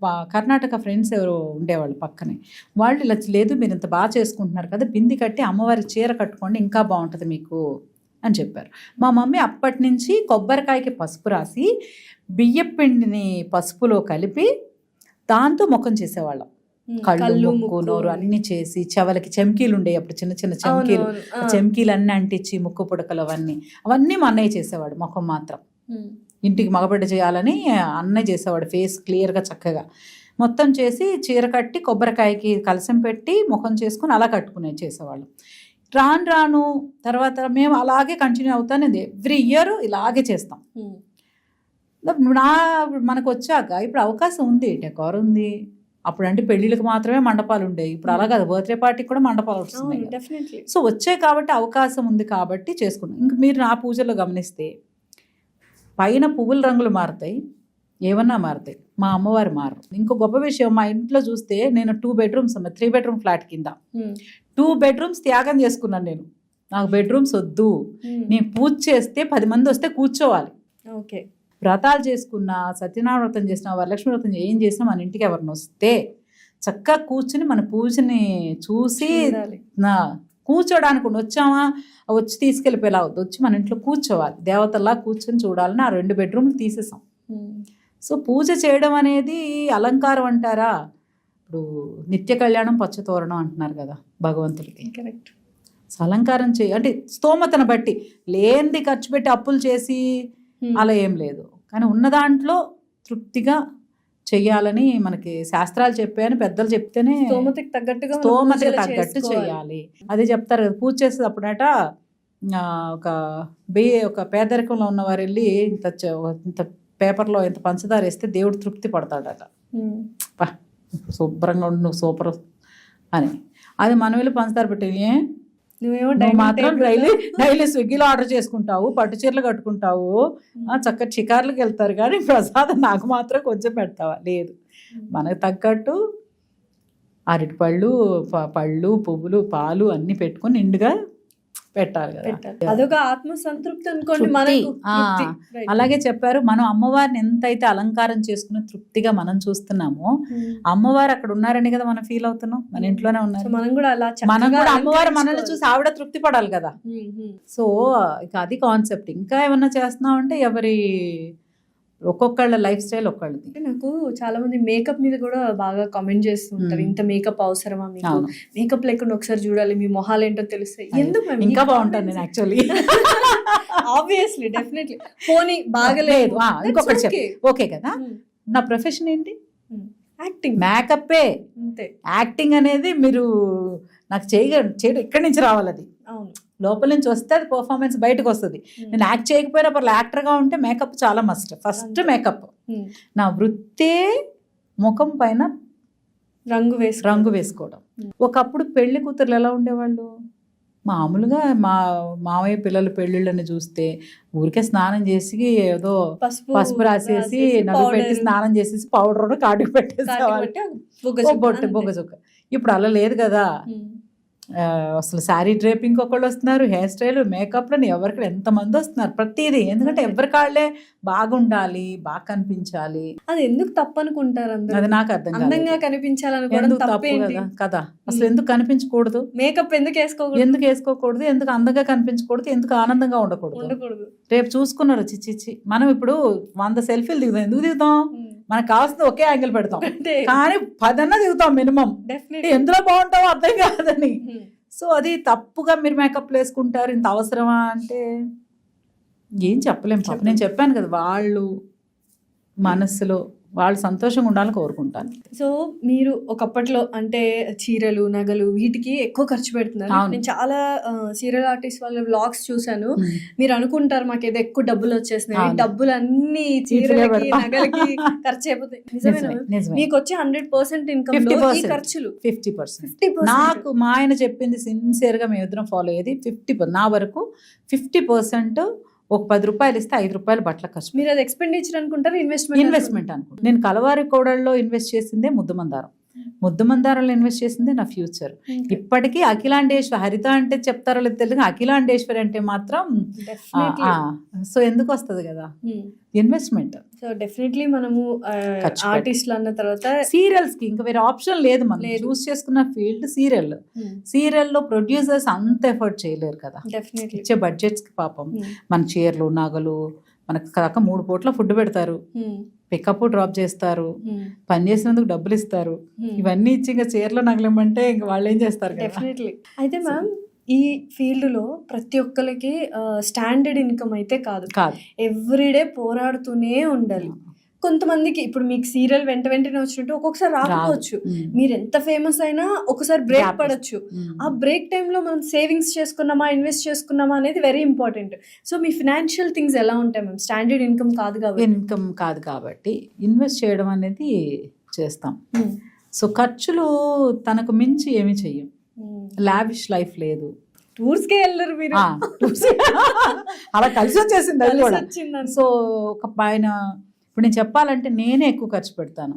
మా కర్ణాటక ఫ్రెండ్స్ ఎవరు ఉండేవాళ్ళు పక్కనే, వాళ్ళు ఇలా లేదు మీరు ఇంత బాగా చేసుకుంటున్నారు కదా, బింది కట్టి అమ్మవారి చీర కట్టుకోండి ఇంకా బాగుంటుంది మీకు అని చెప్పారు. మా మమ్మీ అప్పటి నుంచి కొబ్బరికాయకి పసుపు రాసి బియ్యం పిండిని పసుపులో కలిపి దాంతో ముఖం చేసేవాళ్ళం. కళ్ళు, ముక్కు, నోరు అన్ని చేసి, చెవులకి చెమ్కీలు ఉండేవి అప్పుడు, చిన్న చిన్న చెమ్కీలు. చెమ్కీలు అన్నీ అంటించి, ముక్కు పుడకలు అవన్నీ మా అన్నయ్య చేసేవాడు. ముఖం మాత్రం ఇంటికి మగబిడ్డ చేయాలని అన్నయ్య చేసేవాడు. ఫేస్ క్లియర్గా చక్కగా మొత్తం చేసి చీర కట్టి కొబ్బరికాయకి కలసం పెట్టి ముఖం చేసుకుని అలా చేసేవాళ్ళు. రాను తర్వాత మేము అలాగే కంటిన్యూ అవుతానేది. ఎవ్రీ ఇయర్ ఇలాగే చేస్తాం. మనకు వచ్చాక ఇప్పుడు అవకాశం ఉంది, డెకార్ ఉంది. అప్పుడు అంటే పెళ్ళిళ్ళకి మాత్రమే మండపాలు ఉండేవి, ఇప్పుడు అలా కాదు, బర్త్డే పార్టీకి కూడా మండపాలు వస్తున్నాయి. సో వచ్చాయి కాబట్టి అవకాశం ఉంది కాబట్టి చేసుకున్నాం. ఇంక మీరు నా పూజలో గమనిస్తే పైన పువ్వుల రంగులు మారుతాయి, ఏమన్నా మారుతాయి, మా అమ్మవారు మారు. ఇంకో గొప్ప విషయం, మా ఇంట్లో చూస్తే నేను 2 bedrooms 3 bedroom ఫ్లాట్ కింద 2 bedrooms త్యాగం చేసుకున్నాను నేను. నాకు బెడ్రూమ్స్ వద్దు, నేను పూజ చేస్తే 10 మంది వస్తే కూర్చోవాలి. ఓకే. వ్రతాలు చేసుకున్నా, సత్యనారాయణ వ్రతం చేసినా, వరలక్ష్మి వ్రతం ఏం చేసినా మన ఇంటికి ఎవరిని వస్తే చక్కగా కూర్చుని మన పూజని చూసి కూర్చోడానికి వచ్చామా వచ్చి తీసుకెళ్ళిపోయేలా వద్దు, వచ్చి మన ఇంట్లో కూర్చోవాలి, దేవతల్లా కూర్చొని చూడాలని ఆ 2 బెడ్రూమ్లు తీసేసాం. సో పూజ చేయడం అనేది అలంకారం అంటారా? ఇప్పుడు నిత్య కళ్యాణం పచ్చతోరణం అంటున్నారు కదా భగవంతుడికి. కరెక్ట్. అలంకారం అంటే స్తోమతను బట్టి, లేనిది ఖర్చు పెట్టి అప్పులు చేసి అలా ఏం లేదు, కానీ ఉన్న దాంట్లో తృప్తిగా చెయ్యాలని మనకి శాస్త్రాలు చెప్పాయని పెద్దలు చెప్తేనే స్తోమతకి తగ్గట్టు చెయ్యాలి. అదే చెప్తారు కదా పూజ చేసేటప్పుడట ఒక పేదరికంలో ఉన్నవారు వెళ్ళి ఇంత పేపర్లో ఇంత పంచదార వేస్తే దేవుడు తృప్తి పడతాడట. శుభ్రంగా ఉండు నువ్వు సూపర్ అని. అది మనం వెళ్ళి పంచదార పెట్టి నువ్వు మాత్రం డైలీ స్విగ్గీలో ఆర్డర్ చేసుకుంటావు, పట్టు చీరలు కట్టుకుంటావు, చక్కగా షికార్లకు వెళ్తారు, కానీ ప్రసాదం నాకు మాత్రం కొంచెం పెడతావా? లేదు, మనకు తగ్గట్టు అరటి పళ్ళు, పువ్వులు, పాలు అన్ని పెట్టుకొని నిండుగా పెట్టాలి కదా. అదొక ఆత్మ సంతృప్తి అనుకోండి మనకు. అలాగే చెప్పారు, మనం అమ్మవారిని ఎంతైతే అలంకారం చేసుకుని తృప్తిగా మనం చూస్తున్నామో, అమ్మవారు అక్కడ ఉన్నారని కదా మనం ఫీల్ అవుతున్నాం, మన ఇంట్లోనే ఉన్నారు. మనం కూడా అమ్మవారు మనల్ని చూసి ఆవిడ తృప్తి పడాలి కదా. సో ఇక అది కాన్సెప్ట్. ఇంకా ఏమన్నా చేస్తున్నాం అంటే ఎవరి ఒక్కొక్కళ్ళ లైఫ్ స్టైల్ ఒక్కళ్ళది. నాకు చాలా మంది మేకప్ మీద కూడా బాగా కామెంట్ చేస్తూ ఉంటారు, ఇంత మేకప్ అవసరమా మీకు, మేకప్ లేకుండా ఒకసారి చూడాలి మీ మొహాలు ఏంటో తెలుస్తాయి. ఎందుకు ఇంకా బాగుంటాను నేను యాక్చువల్లీ. Obviously definitely. పోనీ బాగలేదు ఇంకొకటి ఓకే కదా. నా ప్రొఫెషన్ ఏంటి? యాక్టింగ్. మేకప్పే అంతే. యాక్టింగ్ అనేది మీరు నాకు చేయడం ఎక్కడి నుంచి రావాలి? అది లోపల నుంచి వస్తే అది పర్ఫార్మెన్స్ బయటకు వస్తుంది. నేను యాక్ట్ చేయకపోయినా పర్లేదు, యాక్టర్గా ఉంటే మేకప్ చాలా మస్ట్. First makeup. నా వృత్తే ముఖం పైన రంగు వేసుకోవడం. ఒకప్పుడు పెళ్లి కూతుర్లు ఎలా ఉండేవాళ్ళు? మామూలుగా మా మామయ్య పిల్లల పెళ్ళిళ్ళని చూస్తే ఊరికే స్నానం చేసి ఏదో పసుపు రాసేసి నలుగు పెట్టి స్నానం చేసేసి పౌడర్ కాటుకు పెట్టేసేవాళ్ళు, బొగ్గ చుక్క. ఇప్పుడు అలా లేదు కదా. అసలు శారీ డ్రేపింగ్ ఒకళ్ళు వస్తున్నారు, హెయిర్ స్టైల్, మేకప్లని ఎవరికి ఎంతమంది వస్తున్నారు ప్రతిదీ. ఎందుకంటే ఎవరి కాళ్ళే బాగుండాలి, బాగా కనిపించాలి. అది ఎందుకు తప్పనుకుంటారు? అది నాకు అర్థం కాదు. అందంగా కనిపించాలనుకోవడం తప్పు కదా. అసలు ఎందుకు కనిపించకూడదు? మేకప్ ఎందుకు వేసుకోకూడదు? ఎందుకు అందంగా కనిపించకూడదు? ఎందుకు ఆనందంగా ఉండకూడదు? రేపు చూసుకున్నారు చిచ్చి మనం ఇప్పుడు 100 సెల్ఫీలు దిగుతాం. ఎందుకు దిగుతాం? మనకు కావాల్సింది ఒకే యాంగిల్ పెడతాం, కానీ 10 అన్నా దిగుతాం మినిమం. ఎందులో బాగుంటావో అర్థం కాదని. సో అది తప్పుగా మీరు మేకప్ వేసుకుంటారు, ఇంత అవసరమా అంటే ఏం చెప్పలేము. పాప నేను చెప్పాను కదా, వాళ్ళు మనసులో వాళ్ళు సంతోషంగా ఉండాలని కోరుకుంటాను. సో మీరు ఒకప్పట్లో అంటే చీరలు, నగలు వీటికి ఎక్కువ ఖర్చు పెడుతున్నారు. నేను చాలా సీరియల్ ఆర్టిస్ట్ వాళ్ళ వ్లాగ్స్ చూసాను. మీరు అనుకుంటారు మాకు ఏదో ఎక్కువ డబ్బులు వచ్చేసినాయి, డబ్బులు అన్ని చీరలకి నగలకి ఖర్చు అయిపోతాయి. నిజమేనా? మీకు వచ్చే 100% ఇన్కమ్ లో ఈ ఖర్చులు 50%. నాకు మా ఆయన చెప్పింది సిన్సియర్ గా మేము ఇద్దరం ఫాలో అయ్యేది 50%. నా వరకు 50% ఒక 10 రూపాయలు ఇస్తే 5 రూపాయలు బట్టల ఖర్చు. మీరు అది ఎక్స్పెండిచర్ అనుకుంటారు, ఇన్వెస్ట్మెంట్ అనుకుంటారు. నేను కలవారి కోడల్లో ఇన్వెస్ట్ చేసిందే ముద్దమందారంలో ఇన్వెస్ట్ చేసిందే నా ఫ్యూచర్. ఇప్పటికీ అఖిలాండేశ్వరి, హరిత అంటే చెప్తారో లేదు తెలియదు, అఖిలాండేశ్వరి అంటే మాత్రం సో ఎందుకు వస్తుంది కదా ఇన్వెస్ట్మెంట్. సో డెఫినెట్లీ మనము ఆర్టిస్ట్లు అన్న తర్వాత సీరియల్స్ కి ఇంకా వేరే ఆప్షన్ లేదు. మనం చూస్ చేసుకున్న ఫీల్డ్ సీరియల్లో ప్రొడ్యూసర్స్ అంత ఎఫర్ట్ చేయలేరు కదా. ఇచ్చే బడ్జెట్స్ కి పాపం మన చీరలు, నగలు, మనకు కాక 3 పూట్ల ఫుడ్ పెడతారు, పికప్ డ్రాప్ చేస్తారు, పని చేసినందుకు డబ్బులు ఇస్తారు. ఇవన్నీ ఇచ్చి ఇంకా చీరలో నగలమంటే ఇంకా వాళ్ళు ఏం చేస్తారు? డెఫినెట్లీ. అయితే మ్యామ్ ఈ ఫీల్డ్లో ప్రతి ఒక్కరికి స్టాండర్డ్ ఇన్కమ్ అయితే కాదు, ఎవ్రీడే పోరాడుతూనే ఉండాలి. కొంతమందికి ఇప్పుడు మీకు సీరియల్ వెంటనే వచ్చినట్టు ఒక్కొక్కసారి రాకపోవచ్చు, మీరు ఎంత ఫేమస్ అయినా ఒకసారి బ్రేక్ పడచ్చు. ఆ బ్రేక్ టైంలో మనం సేవింగ్స్ చేసుకున్నామా, ఇన్వెస్ట్ చేసుకున్నామా అనేది వెరీ ఇంపార్టెంట్. సో మీ ఫినాన్షియల్ థింగ్స్ ఎలా ఉంటాయి మ్యామ్? స్టాండర్డ్ ఇన్కమ్ కాదు కాబట్టి ఇన్వెస్ట్ చేయడం అనేది చేస్తాం. సో ఖర్చులు తనకు మించి ఏమి చెయ్యం. లావిష్ లైఫ్ లేదు. టూర్స్కే వెళ్ళరు మీరు, అలా కలిసి వచ్చేసింది అది కూడా. సో ఒక పైన ఇప్పుడు నేను చెప్పాలంటే నేనే ఎక్కువ ఖర్చు పెడతాను.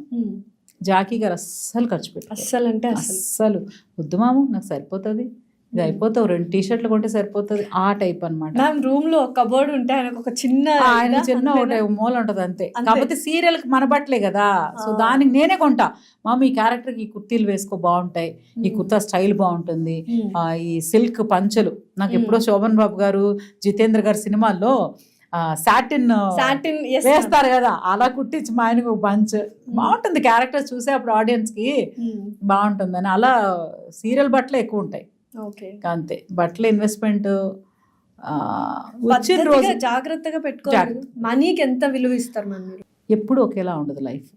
జాకీ గారు అస్సలు ఖర్చు పెట్టారు. అస్సలు వద్దు మాము, నాకు సరిపోతుంది, ఇది అయిపోతావు 2 టీ-షర్ట్లు కొంటే సరిపోతుంది ఆ టైప్ అనమాట. మ్యామ్ రూమ్ లో కబోర్డ్ ఉంటే ఆయనకు ఒక చిన్న ఆయన చిన్న ఒకటి మూల ఉంటది అంతే. కాకపోతే సీరియల్ కి మన బట్టలే కదా, సో దానికి నేనే కొంటా. మామ ఈ క్యారెక్టర్ కి ఈ కుర్తీలు వేసుకో బాగుంటాయి, ఈ కుర్తా స్టైల్ బాగుంటుంది, ఈ సిల్క్ పంచలు నాకు ఎప్పుడో శోభన్ బాబు గారు జితేంద్ర గారి సినిమాల్లో సాటిన్ వేస్తారు కదా, అలా కుట్టించి మా ఆయనకు ఒక పంచ్ బాగుంటుంది. క్యారెక్టర్ చూసే అప్పుడు ఆడియన్స్ కి బాగుంటుంది అని అలా సీరియల్ బట్టలు ఎక్కువ ఉంటాయి అంతే. బట్టల ఇన్వెస్ట్మెంట్ వచ్చిన రోజు జాగ్రత్తగా పెట్టుకోవాలి. మనీకి ఎంత విలువ ఇస్తారు మీరు? ఎప్పుడు ఒకేలా ఉండదు లైఫ్,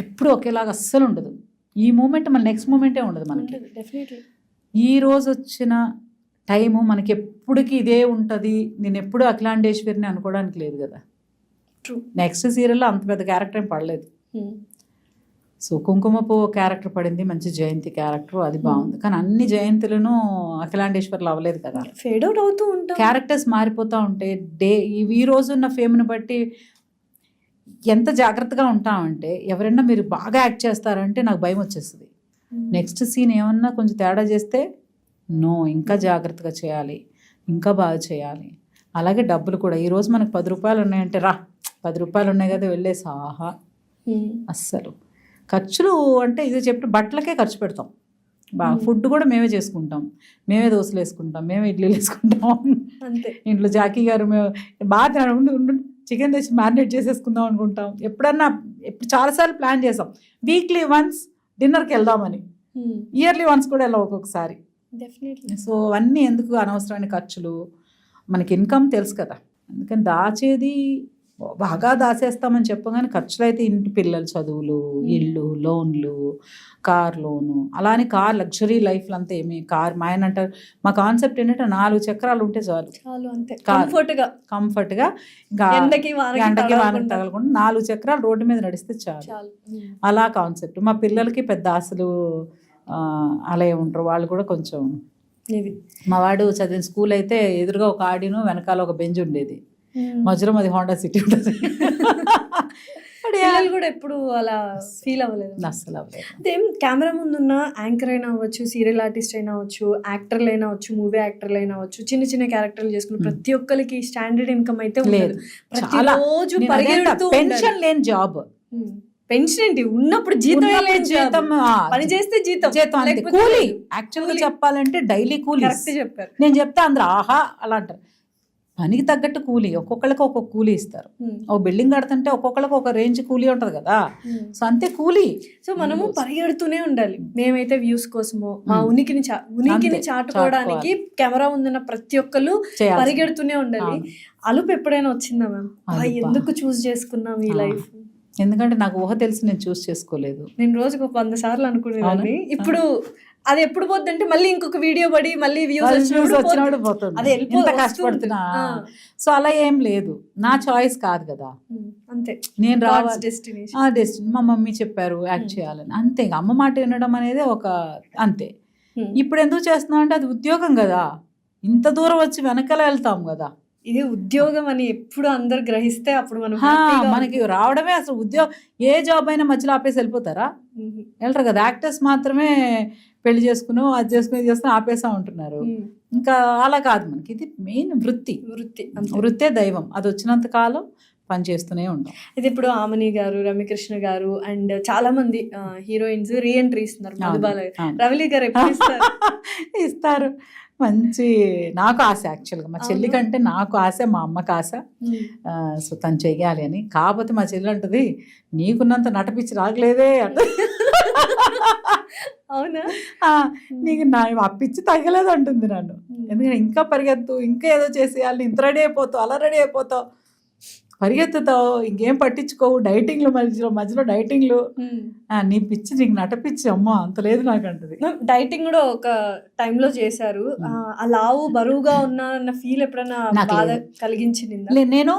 ఎప్పుడు ఒకేలాగా అస్సలు ఉండదు. ఈ మూమెంట్ మన నెక్స్ట్ మూమెంటే ఉండదు మనకి. ఈ రోజు వచ్చిన టైము మనకి ఎప్పటికీ ఇదే ఉంటుంది. నేను ఎప్పుడు అఖిలాండేశ్వరిని అనుకోవడానికి లేదు కదా. నెక్స్ట్ సీరియల్లో అంత పెద్ద క్యారెక్టర్ ఏం పడలేదు. సో కుంకుమ పువ్వు క్యారెక్టర్ పడింది, మంచి జయంతి క్యారెక్టర్, అది బాగుంది. కానీ అన్ని జయంతులను అఖిలాండేశ్వర్లు అవ్వలేదు కదా, ఫేడ్ అవుట్ అవుతూ ఉంటాయి, క్యారెక్టర్స్ మారిపోతూ ఉంటాయి. ఈ రోజున్న ఫేమ్ని బట్టి ఎంత జాగ్రత్తగా ఉంటామంటే, ఎవరైనా మీరు బాగా యాక్ట్ చేస్తారంటే నాకు భయం వచ్చేస్తుంది. నెక్స్ట్ సీన్ ఏమన్నా కొంచెం తేడా చేస్తే ఇంకా జాగ్రత్తగా చేయాలి, ఇంకా బాగా చేయాలి. అలాగే డబ్బులు కూడా, ఈరోజు మనకు 10 రూపాయలు ఉన్నాయంటే 10 రూపాయలు ఉన్నాయి కదా వెళ్ళేసి ఆహా. అస్సలు ఖర్చులు అంటే ఇది చెప్పిన బట్టలకే ఖర్చు పెడతాం బాగా. ఫుడ్ కూడా మేమే చేసుకుంటాం, మేమే దోశలు వేసుకుంటాం, మేమే ఇడ్లీలు వేసుకుంటాం. ఇంట్లో జాకీ గారు మేము బాగా చికెన్ తెచ్చి మ్యారినేట్ చేసేసుకుందాం అనుకుంటాం. ఎప్పుడు చాలాసార్లు ప్లాన్ చేసాం వీక్లీ వన్స్ డిన్నర్కి వెళ్దామని, ఇయర్లీ వన్స్ కూడా వెళ్ళాం ఒక్కొక్కసారి. సో అవన్నీ ఎందుకు అనవసరమైన ఖర్చులు, మనకి ఇన్కమ్ తెలుసు కదా, అందుకని దాచేది బాగా దాచేస్తామని చెప్పగానే ఖర్చులు అయితే ఇంటి పిల్లల చదువులు, ఇళ్ళు, లోన్లు, కార్ లోను, అలానే కార్ లగ్జరీ లైఫ్లు అంతా ఏమి కార్. మా ఆయన అంటారు, మా కాన్సెప్ట్ ఏంటంటే 4 చక్రాలు ఉంటే చాలు, కంఫర్ట్గా ఇంకా ఎండకి వానకి తగలకుండా 4 చక్రాలు రోడ్డు మీద నడిస్తే చాలు, అలా కాన్సెప్ట్. మా పిల్లలకి పెద్ద ఆశలు అలా ఉంటారు, వాళ్ళు కూడా కొంచెం. మా వాడు చదివిన స్కూల్ అయితే ఎదురుగా ఒక ఆడిను, వెనకాల ఒక బెంచ్ ఉండేది, మధ్యలో మాది హోండా సిటీ ఉంటుంది. కూడా ఎప్పుడు అలా ఫీల్ అవ్వలేదు, అస్సలు అవ్వలేదు. అదే కెమెరా ముందున్న యాంకర్ అయినా అవ్వచ్చు, సీరియల్ ఆర్టిస్ట్ అయినా అవ్వచ్చు, యాక్టర్లు అయినా అవ్వచ్చు, మూవీ యాక్టర్లు అయినా అవ్వచ్చు, చిన్న చిన్న క్యారెక్టర్లు చేసుకుని ప్రతి ఒక్కరికి స్టాండర్డ్ ఇన్కమ్ అయితే లేదు. ప్రతిరోజు పరిగెడుతూ పెన్షన్ లేని జాబ్. పెన్షన్ ఏంటి, ఉన్నప్పుడు జీతం పని చేస్తే జీతం, కూలీ. యాక్చువల్గా చెప్పాలంటే డైలీ కూలీ చెప్పారు. నేను చెప్తా అందరూ ఆహా అలా అంటారు. పనికి తగ్గట్టు కూలీ, ఒక్కొక్కరికి ఒక్కొక్క కూలీ ఇస్తారు. ఒక బిల్డింగ్ కడుతుంటే ఒక్కొక్కరికి ఒక రేంజ్ కూలీ ఉంటది కదా, సో అంతే కూలీ. సో మనము పరిగెడుతూనే ఉండాలి. మేమైతే వ్యూస్ కోసమో మా ఉనికిని చాటుకోవడానికి కెమెరా ముందున్న ప్రతి ఒక్కరు పరిగెడుతూనే ఉండాలి. అలుపు ఎప్పుడైనా వచ్చిందా మ్యామ్? ఎందుకు చూస్ చేసుకున్నాం ఈ లైఫ్? ఎందుకంటే నాకు ఊహ తెలిసి నేను చూస్ చేసుకోలేదు. నేను రోజుకు 100 సార్లు అనుకునేదాన్ని. ఇప్పుడు అది ఎప్పుడు పోద్ది అంటే మళ్ళీ ఇంకొక వీడియో పడి మళ్ళీ వ్యూస్ వచ్చినప్పుడు పోతుంది, ఎంత కష్టపడుతున్నా. సో అలా ఏం లేదు, నా చాయిస్ కాదు కదా, అంతే. నేను రావాలి డెస్టినీ, మా మమ్మీ చెప్పారు యాక్ట్ చేయాలని, అంతే. అమ్మ మాట వినడం అనేది ఒక అంతే. ఇప్పుడు ఎందుకు చేస్తున్నాం అంటే అది ఉద్యోగం కదా, ఇంత దూరం వచ్చి వెనకాల వెళ్తాం కదా. ఇది ఉద్యోగం అని ఎప్పుడు అందరు గ్రహిస్తే అప్పుడు మనం మనకి రావడమే అసలు ఉద్యోగం. ఏ జాబ్ అయినా మధ్యలో ఆపేసి వెళ్ళిపోతారా? వెళ్ళరు కదా. యాక్టర్స్ మాత్రమే పెళ్లి చేసుకుని అది చేసుకుని ఇది చేసుకుని ఆపేసా ఉంటున్నారు. ఇంకా అలా కాదు, మనకి ఇది మెయిన్ వృత్తే దైవం. అది వచ్చినంత కాలం పని చేస్తూనే ఉంటాం. ఇది ఇప్పుడు ఆమని గారు, రమ్యకృష్ణ గారు అండ్ చాలా మంది హీరోయిన్స్ రీఎంట్రీ ఇస్తున్నారు. మధుబాల, రవళి గారు ఎప్పుడు ఇస్తారు? మంచి నాకు ఆశ, యాక్చువల్గా మా చెల్లి కంటే నాకు ఆశ, మా అమ్మకి ఆశ. సో తను చెయ్యాలి అని. కాకపోతే మా చెల్లి అంటది, నీకున్నంత నటపిచ్చి రాగలేదే అంట. అవునా? నీకు నా అప్పిచ్చి తగ్గలేదు అంటుంది నన్ను. ఎందుకంటే ఇంకా పరిగెత్తు, ఇంకా ఏదో చేసేయాలి, ఇంత రెడీ అయిపోతావు, అలా రెడీ అయిపోతావు, పరిగెత్తుతావు, ఇంకేం పట్టించుకోవు, డైటింగ్లు మధ్యలో డైటింగ్లు, నీ పిచ్చి, నీకు నటపిచ్చి అమ్మ అంత లేదు నాకు అంటది. డైటింగ్ కూడా ఒక టైంలో చేశారు. ఆ లావు బరువుగా ఉన్నా ఫీల్ ఎప్పుడైనా బాధ కలిగించింది? నేను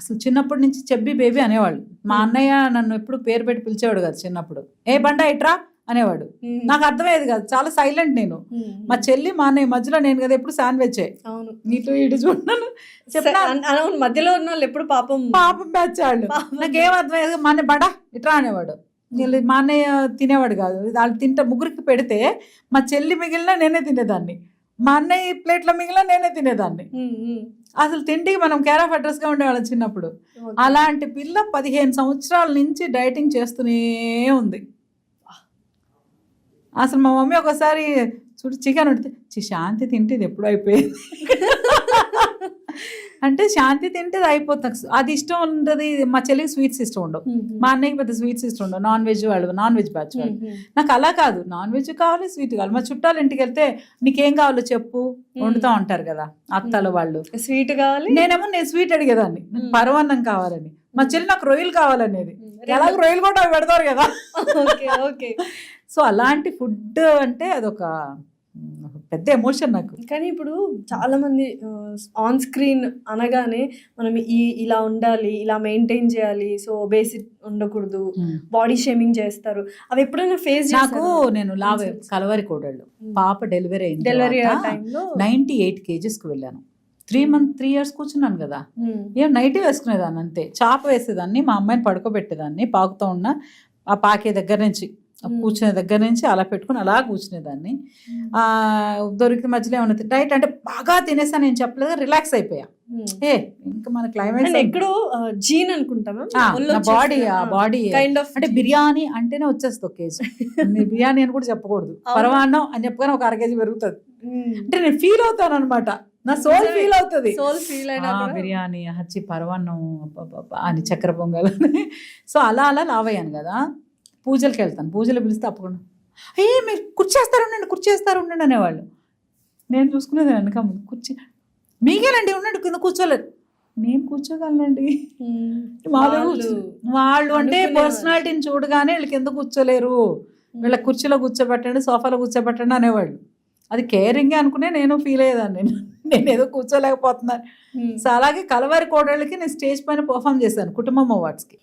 అసలు చిన్నప్పటి నుంచి చెబ్బి బేబీ అనేవాళ్ళు. మా అన్నయ్య నన్ను ఎప్పుడు పేరు పెట్టి పిలిచేవాడు కదా చిన్నప్పుడు. ఏ బండ ఇట్రా అనేవాడు. నాకు అర్థమయ్యేది కాదు, చాలా సైలెంట్ నేను. మా చెల్లి మా అన్నయ్య మధ్యలో నేను కదా ఎప్పుడు శాండ్విచ్, ఇటు ఇటు చూడను. మధ్యలో ఉన్న వాళ్ళు ఎప్పుడు పాపం బ్యాచ్ వాళ్ళు. నాకేం అర్థమయ్యేది, మా అన్నయ్య బండ ఇట్రా అనేవాడు. మా అన్నయ్య తినేవాడు కాదు. వాళ్ళు ముగ్గురికి పెడితే మా చెల్లి మిగిలిన నేనే తినేదాన్ని, మా అన్నయ్య ప్లేట్లో మిగిలిన నేనే తినేదాన్ని. అసలు తిండికి మనం కేర్ ఆఫ్ అడ్రస్గా ఉండేవాళ్ళం చిన్నప్పుడు. అలాంటి పిల్ల 15 సంవత్సరాల నుంచి డైటింగ్ చేస్తూనే ఉంది. అసలు మా మమ్మీ ఒకసారి చూడు చికెన్ ఉంటే శాంతి తింటే ఇది ఎప్పుడు అయిపోయింది అంటే శాంతి తింటే అది అయిపోతుంది. అది ఇష్టం ఉంటుంది. మా చెల్లికి స్వీట్స్ ఇష్టం ఉండవు, మా అన్నయ్యకి పెద్ద స్వీట్స్ ఇష్టం ఉండవు. నాన్ వెజ్ బ్యాచ్ వాళ్ళు. నాకు అలా కాదు, నాన్ వెజ్ కావాలి, స్వీట్ కావాలి. మా చుట్టాలు ఇంటికి వెళ్తే నీకేం కావాలో చెప్పు, వండుతా ఉంటారు కదా అత్తలు వాళ్ళు. స్వీట్ కావాలి, నేను స్వీట్ అడిగేదాన్ని, పరమాన్నం కావాలని. మా చెల్లి నాకు రొయ్యలు కావాలనేది. ఎలాగో రొయ్యలు కూడా అవి పెడతారు కదా. సో అలాంటి ఫుడ్ అంటే అదొక పెద్ద ఎమోషన్ నాకు. కానీ ఇప్పుడు చాలా మంది ఆన్ స్క్రీన్ అనగానే మనం ఇలా ఉండాలి, ఇలా మెయింటైన్ చేయాలి, సో ఒబేసిటీ ఉండకూడదు, బాడీ షేమింగ్ చేస్తారు. అవి ఎప్పుడైనా ఫేస్ నాకు నేను కలవరి కోడళ్ళు పాప డెలివరీ టైంలో 98 kgs వెళ్ళాను. 3 years కూర్చున్నాను కదా. ఏం నైట్ వేసుకునేదాన్ని అంతే, చాప వేసేదాన్ని, మా అమ్మాయిని పడుకోబెట్టేదాన్ని, పాకుతూ ఉన్న ఆ పాకే దగ్గర నుంచి కూర్చునే దగ్గర నుంచి అలా పెట్టుకుని అలా కూర్చునేదాన్ని. దొరికిన మధ్యలో ఏమన్నా డైట్ అంటే బాగా తినేసా నేను చెప్పలేదు, రిలాక్స్ అయిపోయా. ఇంకా మన క్లైమేట్ ఎక్కడో జీన్ అనుకుంటాం, బాడీ అంటే బిర్యానీ అంటేనే వచ్చేస్తుంది 1 kg. బిర్యానీ అని కూడా చెప్పకూడదు, పరమాన్నం అని చెప్పగానే ఒక 1 kg పెరుగుతుంది. అంటే నేను ఫీల్ అవుతాను అనమాట, నా సోల్ ఫీల్ అవుతుంది. బిర్యానీ హచ్చి పరమాన్నం అని చక్కెర పొంగల్. సో అలా లావయ్యాను కదా. పూజలకి వెళ్తాను, పూజలు పిలిస్తే తప్పకుండా మీరు కుర్చేస్తారు ఉండండి అనేవాళ్ళు. నేను చూసుకునేది వెనక కుర్చీ మీకేనండి ఉండండి, కింద కూర్చోలేదు. నేను కూర్చోగలనండి. వాళ్ళు అంటే పర్సనాలిటీని చూడగానే వీళ్ళు కింద కూర్చోలేరు, వీళ్ళ కుర్చీలో కూర్చోబెట్టండి, సోఫాలో కూర్చోబెట్టండి అనేవాళ్ళు. అది కేరింగే అనుకునే నేను ఫీల్ అయ్యేదాన్ని, నేను ఏదో కూర్చోలేకపోతున్నాను. సో అలాగే కలవారి కోడళ్ళకి నేను స్టేజ్ పైన పర్ఫామ్ చేశాను కుటుంబం అవార్డ్స్కి.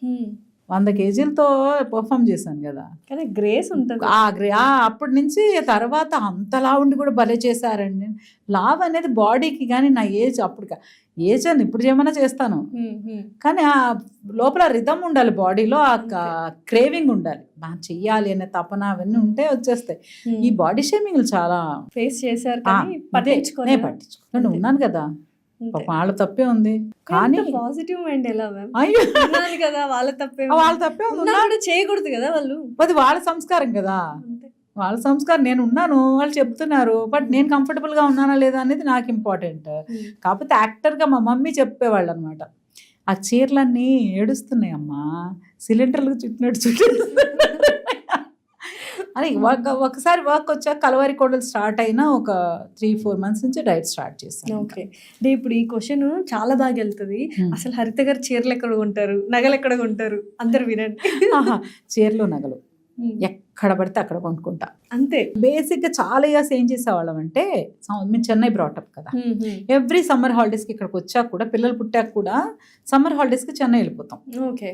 100 kgలతో పర్ఫామ్ చేశాను కదా. కానీ గ్రేస్ ఉంటుంది అప్పటి నుంచి. తర్వాత అంతలా ఉండి కూడా భలే చేశారండి. లావ్ అనేది బాడీకి, కానీ నా ఏజ్ అప్పుడు ఏజ్ అని ఇప్పుడు ఏమైనా చేస్తాను, కానీ ఆ లోపల రిథం ఉండాలి, బాడీలో ఆ క్రేవింగ్ ఉండాలి, బాగా చెయ్యాలి అనే తపన అవన్నీ ఉంటే వచ్చేస్తాయి. ఈ బాడీ షేమింగ్ చాలా ఫేస్ చేశారు, పట్టించుకోండి ఉన్నాను కదా. వాళ్ళ తప్పే ఉంది, కానీ పాజిటివ్ మైండ్ ఎలా కదా, వాళ్ళ తప్పే ఉంది, చేయకూడదు కదా వాళ్ళు. అది వాళ్ళ సంస్కారం కదా, వాళ్ళ సంస్కారం. నేను ఉన్నాను, వాళ్ళు చెప్తున్నారు, బట్ నేను కంఫర్టబుల్ గా ఉన్నానా లేదా అనేది నాకు ఇంపార్టెంట్. కాకపోతే యాక్టర్ గా మా మమ్మీ చెప్పేవాళ్ళు అనమాట, ఆ చీరలన్నీ ఏడుస్తున్నాయి అమ్మా, సిలిండర్లకు చుట్టినట్టు అని. ఒకసారి వర్క్ వచ్చాక కలవారి కోడలు స్టార్ట్ అయినా ఒక 3-4 months నుంచి డైట్ స్టార్ట్ చేస్తాను. ఓకే, అంటే ఇప్పుడు ఈ క్వశ్చన్ చాలా బాగా వెళ్తుంది. అసలు హరిత గారు చీరలు ఎక్కడ కొంటారు, నగలు ఎక్కడ కొంటారు, అందరు వినండి. చీరలు నగలు ఎక్కడ పడితే అక్కడ కొనుక్కుంటా అంతే. బేసిక్ గా చాలా ఇయర్స్ ఏం చేసేవాళ్ళం అంటే, మేము చెన్నై బ్రాటప్ కదా, ఎవ్రీ సమ్మర్ హాలిడేస్ కి ఇక్కడికి వచ్చాక కూడా, పిల్లలు పుట్టాక కూడా సమ్మర్ హాలిడేస్ కి చెన్నై వెళ్ళిపోతాం. ఓకే,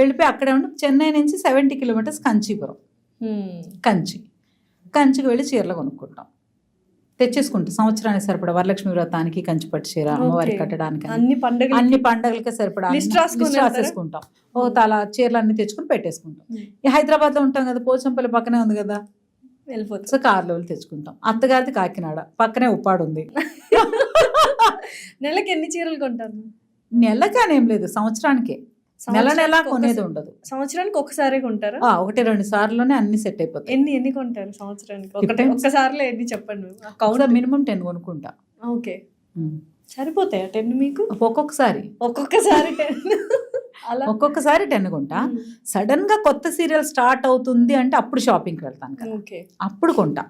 వెళ్ళిపోయి అక్కడే ఉండి చెన్నై నుంచి 70 kilometers కంచీపురం, కంచికి వెళ్ళి చీరలు కొనుక్కుంటాం, తెచ్చేసుకుంటాం. సంవత్సరానికి సరిపడా వరలక్ష్మి వ్రతానికి కంచి పట్టు చీర, అమ్మవారికి కట్టడానికి, అన్ని పండుగలకి సరిపడా రాసేసుకుంటాం. ఓ తల చీరలు అన్ని తెచ్చుకుని పెట్టేసుకుంటాం. హైదరాబాద్ లో ఉంటాం కదా, పోచంపల్లి పక్కనే ఉంది కదా, వెళ్ళిపోతుంది. సో కార్లో వెళ్ళి తెచ్చుకుంటాం. అత్తగారిది కాకినాడ, పక్కనే ఉప్పాడు ఉంది. నెలకి ఎన్ని చీరలు కొంటారు? నెలకానేం లేదు, సంవత్సరానికే. నెల కొనేది ఉండదు, సంవత్సరానికి ఒకసారి కొంటారా? 1-2 సార్లునే అన్ని సెట్ అయిపోతాయి. ఎన్ని కొంటారు సంవత్సరానికి? ఒక్కసారిలో ఎన్ని చెప్పండి. మినిమం 10 కొనుక్కుంటా. ఓకే, సరిపోతాయా 10 మీకు? ఒక్కొక్కసారి 10 అలా ఒక్కొక్కసారి 10 కొంటా. సడన్ గా కొత్త సీరియల్ స్టార్ట్ అవుతుంది అంటే అప్పుడు షాపింగ్కి వెళ్తాను కదా, అప్పుడు కొంటా.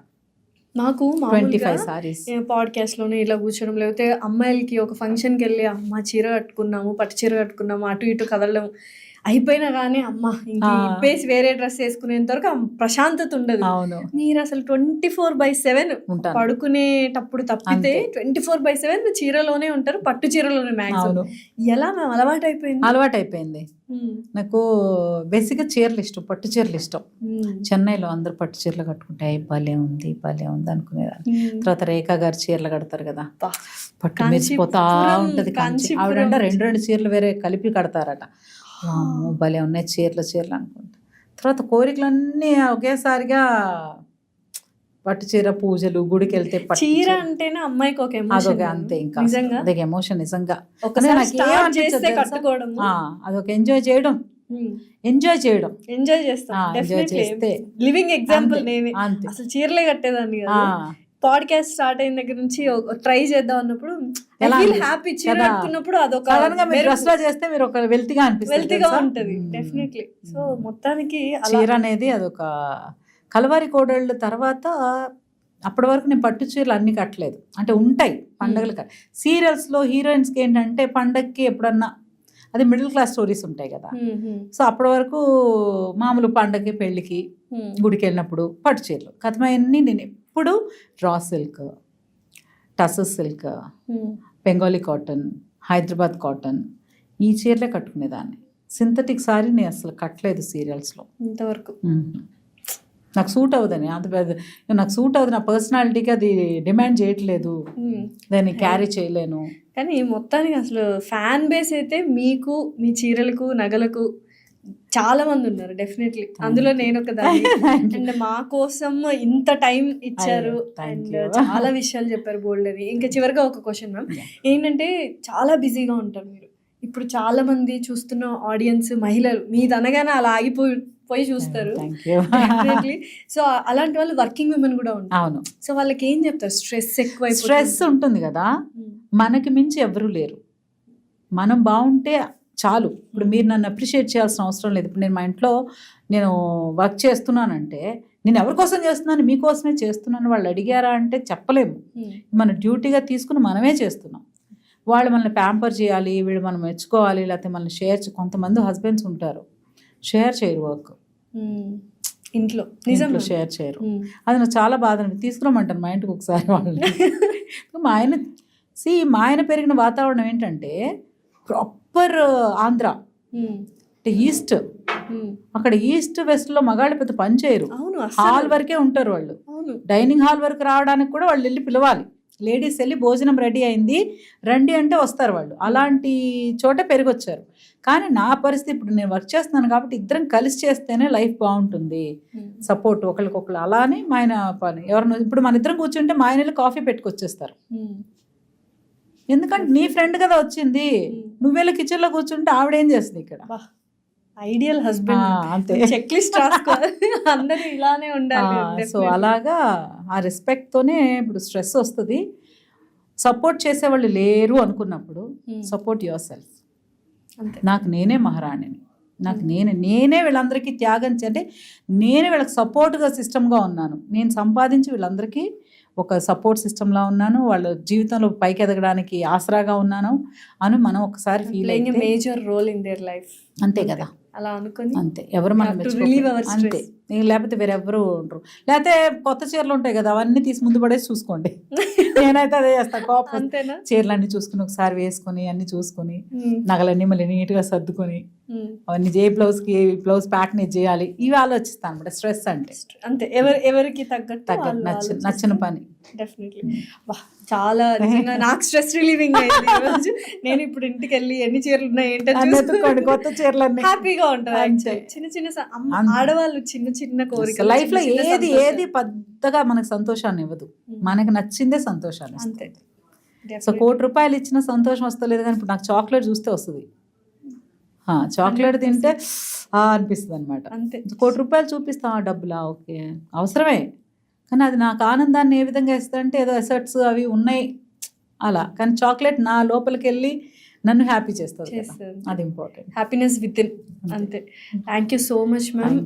నాకు 25 sarees పాడ్కాస్ట్ లోనే ఇలా కూర్చోడం, లేకపోతే అమ్మాయిలకి ఒక ఫంక్షన్కి వెళ్ళి అమ్మ చీర కట్టుకున్నాము, పట్టు చీర కట్టుకున్నాము, అటు ఇటు కదలడం అయిపోయినా కానీ అమ్మ ఇంక ఇప్పేసి వేరే డ్రెస్ వేసుకునేంత వరకు ప్రశాంతత ఉండదు. మీరు అసలు 24/7 పడుకునేటప్పుడు తప్పితే 24/7 చీరలోనే ఉంటారు, పట్టు చీరలోనే మ్యాక్సిమం. ఎలా మేము అలవాటైపోయింది. నాకు బేసిక్గా చీరలు ఇష్టం, పట్టు చీరలు ఇష్టం. చెన్నైలో అందరు పట్టు చీరలు కట్టుకుంటే భలే ఉంది అనుకునేదాన్ని. తర్వాత రేఖా గారు చీరలు కడతారు కదా, పట్టు మెరిసిపోతా ఉంటది. ఆవిడంట 2 చీరలు వేరే కలిపి కడతారట. భలే ఉన్నాయి చీరలు అనుకుంటా. తర్వాత కోరికలన్నీ ఒకేసారిగా పట్టు చీర, పూజలు, గుడికి వెళ్తే పట్టు చీర చీర. అంటేనే అమ్మాయికి ఒక అదొక ఎమోషన్ అంతే, ఇంకా నిజంగా అదొక ఎమోషన్ నిజంగా. ఒకసారి నాకు start ఏమనిపించదు చేస్తే తెలుసా? కట్టుకోవడము అదొక ఎంజాయ్ చేయడం, ఎంజాయ్ చేయడం. ఎంజాయ్ చేస్తాం ఎంజాయ్ డెఫినెట్లీ. చేస్తే లివింగ్ ఎగ్జాంపుల్ అంతే, నేనే. అంతే. అసలు చీరలే కట్టేదాన్ని ఆ, కాదు. పాడ్కాస్ట్ స్టార్ట్ అయిన దగ్గర నుంచి ట్రై చేద్దాం అన్నప్పుడు ఎలా ఫీల్ అనిపిస్తుంది హ్యాపీ. చీర కదా? కట్టుకున్నప్పుడు అదొక సడన్ గా మీరు డ్రెస్ లో చేస్తే మీరు ఒక వెల్తిగా అనిపిస్తుంది వెల్తీగా తెలుసా? ఉంటది డెఫినెట్లీ. సో మొత్తానికి అలా చీర అనేది అదొక కలవారి కోడళ్ళు తర్వాత అప్పటి వరకు నేను పట్టు చీరలు అన్ని కట్టలేదు. అంటే ఉంటాయి పండగలు. సీరియల్స్లో హీరోయిన్స్కి ఏంటంటే పండగకి ఎప్పుడన్నా, అది మిడిల్ క్లాస్ స్టోరీస్ ఉంటాయి కదా. సో అప్పటి వరకు మామూలు పండగకి, పెళ్ళికి, గుడికి వెళ్ళినప్పుడు పట్టు చీరలు కథమన్నీ. నేను ఎప్పుడు raw silk, tussar silk, Bengali cotton, Hyderabad cotton, ఈ చీరలే కట్టుకునేదాన్ని. సింథటిక్ సారీ నేను అసలు కట్టలేదు సీరియల్స్లో ఇంతవరకు. నాకు సూట్ అవ్వదని, అంత పెద్ద నాకు సూట్ అవ్వదు, నా పర్సనాలిటీకి అది డిమాండ్ చేయట్లేదు, దాన్ని క్యారీ చేయలేను. కానీ మొత్తానికి అసలు ఫ్యాన్ బేస్ అయితే మీకు, మీ చీరలకు, నగలకు చాలా మంది ఉన్నారు డెఫినెట్లీ. అందులో నేను ఒక దాన్ని. అండ్ మా కోసం ఇంత టైం ఇచ్చారు అండ్ చాలా విషయాలు చెప్పారు బోల్డ్ అని. ఇంకా చివరిగా ఒక క్వశ్చన్ మ్యామ్, ఏంటంటే చాలా బిజీగా ఉంటారు మీరు. ఇప్పుడు చాలా మంది చూస్తున్న ఆడియన్స్ మహిళలు మీది అనగానే అలా ఆగిపోయి చూస్తారు. సో అలాంటి వాళ్ళు వర్కింగ్ విమెన్ కూడా ఉంటారు. అవును. సో వాళ్ళకి ఏం చెప్తారు? స్ట్రెస్ ఎక్కువ స్ట్రెస్ ఉంటుంది కదా, మనకి మించి ఎవరు లేరు. మనం బాగుంటే చాలు. ఇప్పుడు మీరు నన్ను అప్రిషియేట్ చేయాల్సిన అవసరం లేదు. ఇప్పుడు నేను మా ఇంట్లో నేను వర్క్ చేస్తున్నానంటే నేను ఎవరి కోసం చేస్తున్నాను, మీకోసమే చేస్తున్నాను. వాళ్ళు అడిగారా అంటే చెప్పలేము. మన డ్యూటీగా తీసుకుని మనమే చేస్తున్నాం. వాళ్ళు మనల్ని ప్యాంపర్ చేయాలి, వీళ్ళు మనం మెచ్చుకోవాలి, లేకపోతే మనల్ని షేర్. కొంతమంది హస్బెండ్స్ ఉంటారు షేర్ చేయరు వర్క్, ఇంట్లో షేర్ చేయరు. అది నాకు చాలా బాధ. తీసుకురమ్మంటాను మా ఇంటికి ఒకసారి వాళ్ళని. మా ఆయన పెరిగిన వాతావరణం ఏంటంటే ప్రాపర్ ఆంధ్ర, అంటే ఈస్ట్. అక్కడ ఈస్ట్ వెస్ట్ లో మగాళ్ళు పెద్ద పని చేయరు, హాల్ వరకే ఉంటారు వాళ్ళు. డైనింగ్ హాల్ వరకు రావడానికి కూడా వాళ్ళు వెళ్ళి పిలవాలి. లేడీస్ వెళ్ళి భోజనం రెడీ అయింది రండి అంటే వస్తారు వాళ్ళు. అలాంటి చోట పెరిగొచ్చారు. కానీ నా పరిస్థితి, ఇప్పుడు నేను వర్క్ చేస్తున్నాను కాబట్టి ఇద్దరం కలిసి చేస్తేనే లైఫ్ బాగుంటుంది, సపోర్ట్ ఒకరికొకరు. అలానే మా ఆయన పని ఎవరిని, ఇప్పుడు మన ఇద్దరం కూర్చుంటే మా ఆయన కాఫీ పెట్టుకొచ్చేస్తారు. ఎందుకంటే నీ ఫ్రెండ్ కదా వచ్చింది, నువ్వెళ్ళి కిచెన్ లో కూర్చుంటే ఆవిడేం చేస్తుంది ఇక్కడ. ఐడియల్ హస్బెండ్ అంతే. చెక్ లిస్ట్ రాసుకోవాలి, అందరూ ఇలానే ఉండాలి. సో అలాగా ఆ రెస్పెక్ట్ తోనే ఇప్పుడు స్ట్రెస్ వస్తుంది. సపోర్ట్ చేసేవాళ్ళు లేరు అనుకున్నప్పుడు సపోర్ట్ యువర్ సెల్ఫ్. నాకు నేనే మహారాణిని, నాకు నేనే వీళ్ళందరికీ త్యాగం అంటే నేనే వీళ్ళకి సపోర్ట్గా సిస్టమ్గా ఉన్నాను. నేను సంపాదించి వీళ్ళందరికీ ఒక సపోర్ట్ సిస్టంలా ఉన్నాను, వాళ్ళ జీవితంలో పైకి ఎదగడానికి ఆసరాగా ఉన్నాను అని మనం ఒకసారి ఫీల్ అయితే major role in their life. అంతే కదా, అలా అనుకుని అంతే. ఎవరు మనం అంతే, లేకపోతే వేరెవరు ఉండరు. లేకపోతే కొత్త చీరలు ఉంటాయి కదా, అవన్నీ తీసి ముందు పడేసి చూసుకోండి. నేనైతే అదే చేస్తాను. కోపం చీరలన్నీ చూసుకుని ఒకసారి వేసుకొని అన్ని చూసుకొని నగలన్నీ మళ్ళీ నీట్గా సర్దుకొని అవన్నీ ఏ బ్లౌజ్కి బ్లౌజ్ ప్యాటర్న్ చేయాలి, ఇవి ఆలోచిస్తాను అనమాట. స్ట్రెస్ అంటే అంతే, ఎవరికి తగ్గట్టు నచ్చిన పని. డెఫినెట్లీ. చాలా నిజంగా నాకు స్ట్రెస్ రిలీవింగ్ అయింది. నేను ఇప్పుడు ఇంటికి వెళ్ళి ఎన్ని చీరలు ఉన్నాయి ఏంటంటే కొత్త చీరలన్నీ హ్యాపీగా ఉంటుంది. చిన్న చిన్న ఆడవాళ్ళు చిన్న చిన్న కోరిక లైఫ్ లో ఏది పెద్దగా మనకు సంతోషాన్ని ఇవ్వదు, మనకి నచ్చిందే సంతోషాన్ని ఇస్తుంది. సో ₹1,00,000 ఇచ్చిన సంతోషం వస్తలేదు, కానీ ఇప్పుడు నాకు చాక్లెట్ చూస్తే వస్తుంది. చాక్లెట్ తింటే అనిపిస్తుంది అనమాట. ₹1,00,000 చూపిస్తా, డబ్బులా ఓకే అవసరమే, కానీ అది నాకు ఆనందాన్ని ఏ విధంగా ఇస్తుందంటే ఏదో ఎసర్ట్స్ అవి ఉన్నాయి అలా. కానీ చాక్లెట్ నా లోపలికి వెళ్ళి నన్ను హ్యాపీ చేస్తుంది, అది ఇంపార్టెంట్. హ్యాపీనెస్ విత్ ఇన్, అంతే. Thank you so much ma'am.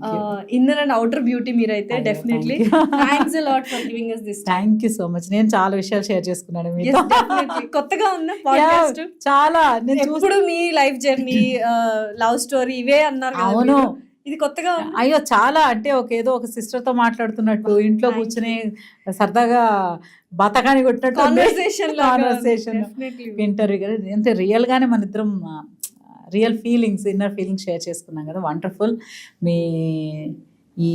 Inner and outer beauty మీరైతే. Definitely thanks a lot for giving us this. Thank you so much. నేను చాలా విషయాలు షేర్ చేసుకున్నాను మీతో. కొత్తగా ఉన్న పాడ్కాస్ట్ చాలా. నేను ఎప్పుడు మీ లైఫ్ జర్నీ, లవ్ స్టోరీ ఇవే అన్నారు. అవును, ఇది కొత్తగా. అయ్యో చాలా, అంటే ఏదో ఒక సిస్టర్తో మాట్లాడుతున్నట్టు ఇంట్లో కూర్చుని సరదాగా బతకాని కొట్టినట్టు కాన్వర్సేషన్ ఇంటర్వ్యూ కదా. అంటే రియల్గానే మన ఇద్దరం real feelings, inner feelings share చేసుకున్నాం కదా. వండర్ఫుల్. మీ ఈ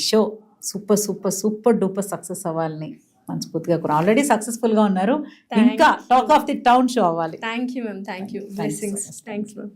show super super super duper success అవ్వాలని మనస్ఫూర్తిగా. ఆల్రెడీ సక్సెస్ఫుల్గా ఉన్నారు, ఇంకా talk of the town show అవ్వాలి. Thank you ma'am. Thank you. Blessings. Thanks ma'am.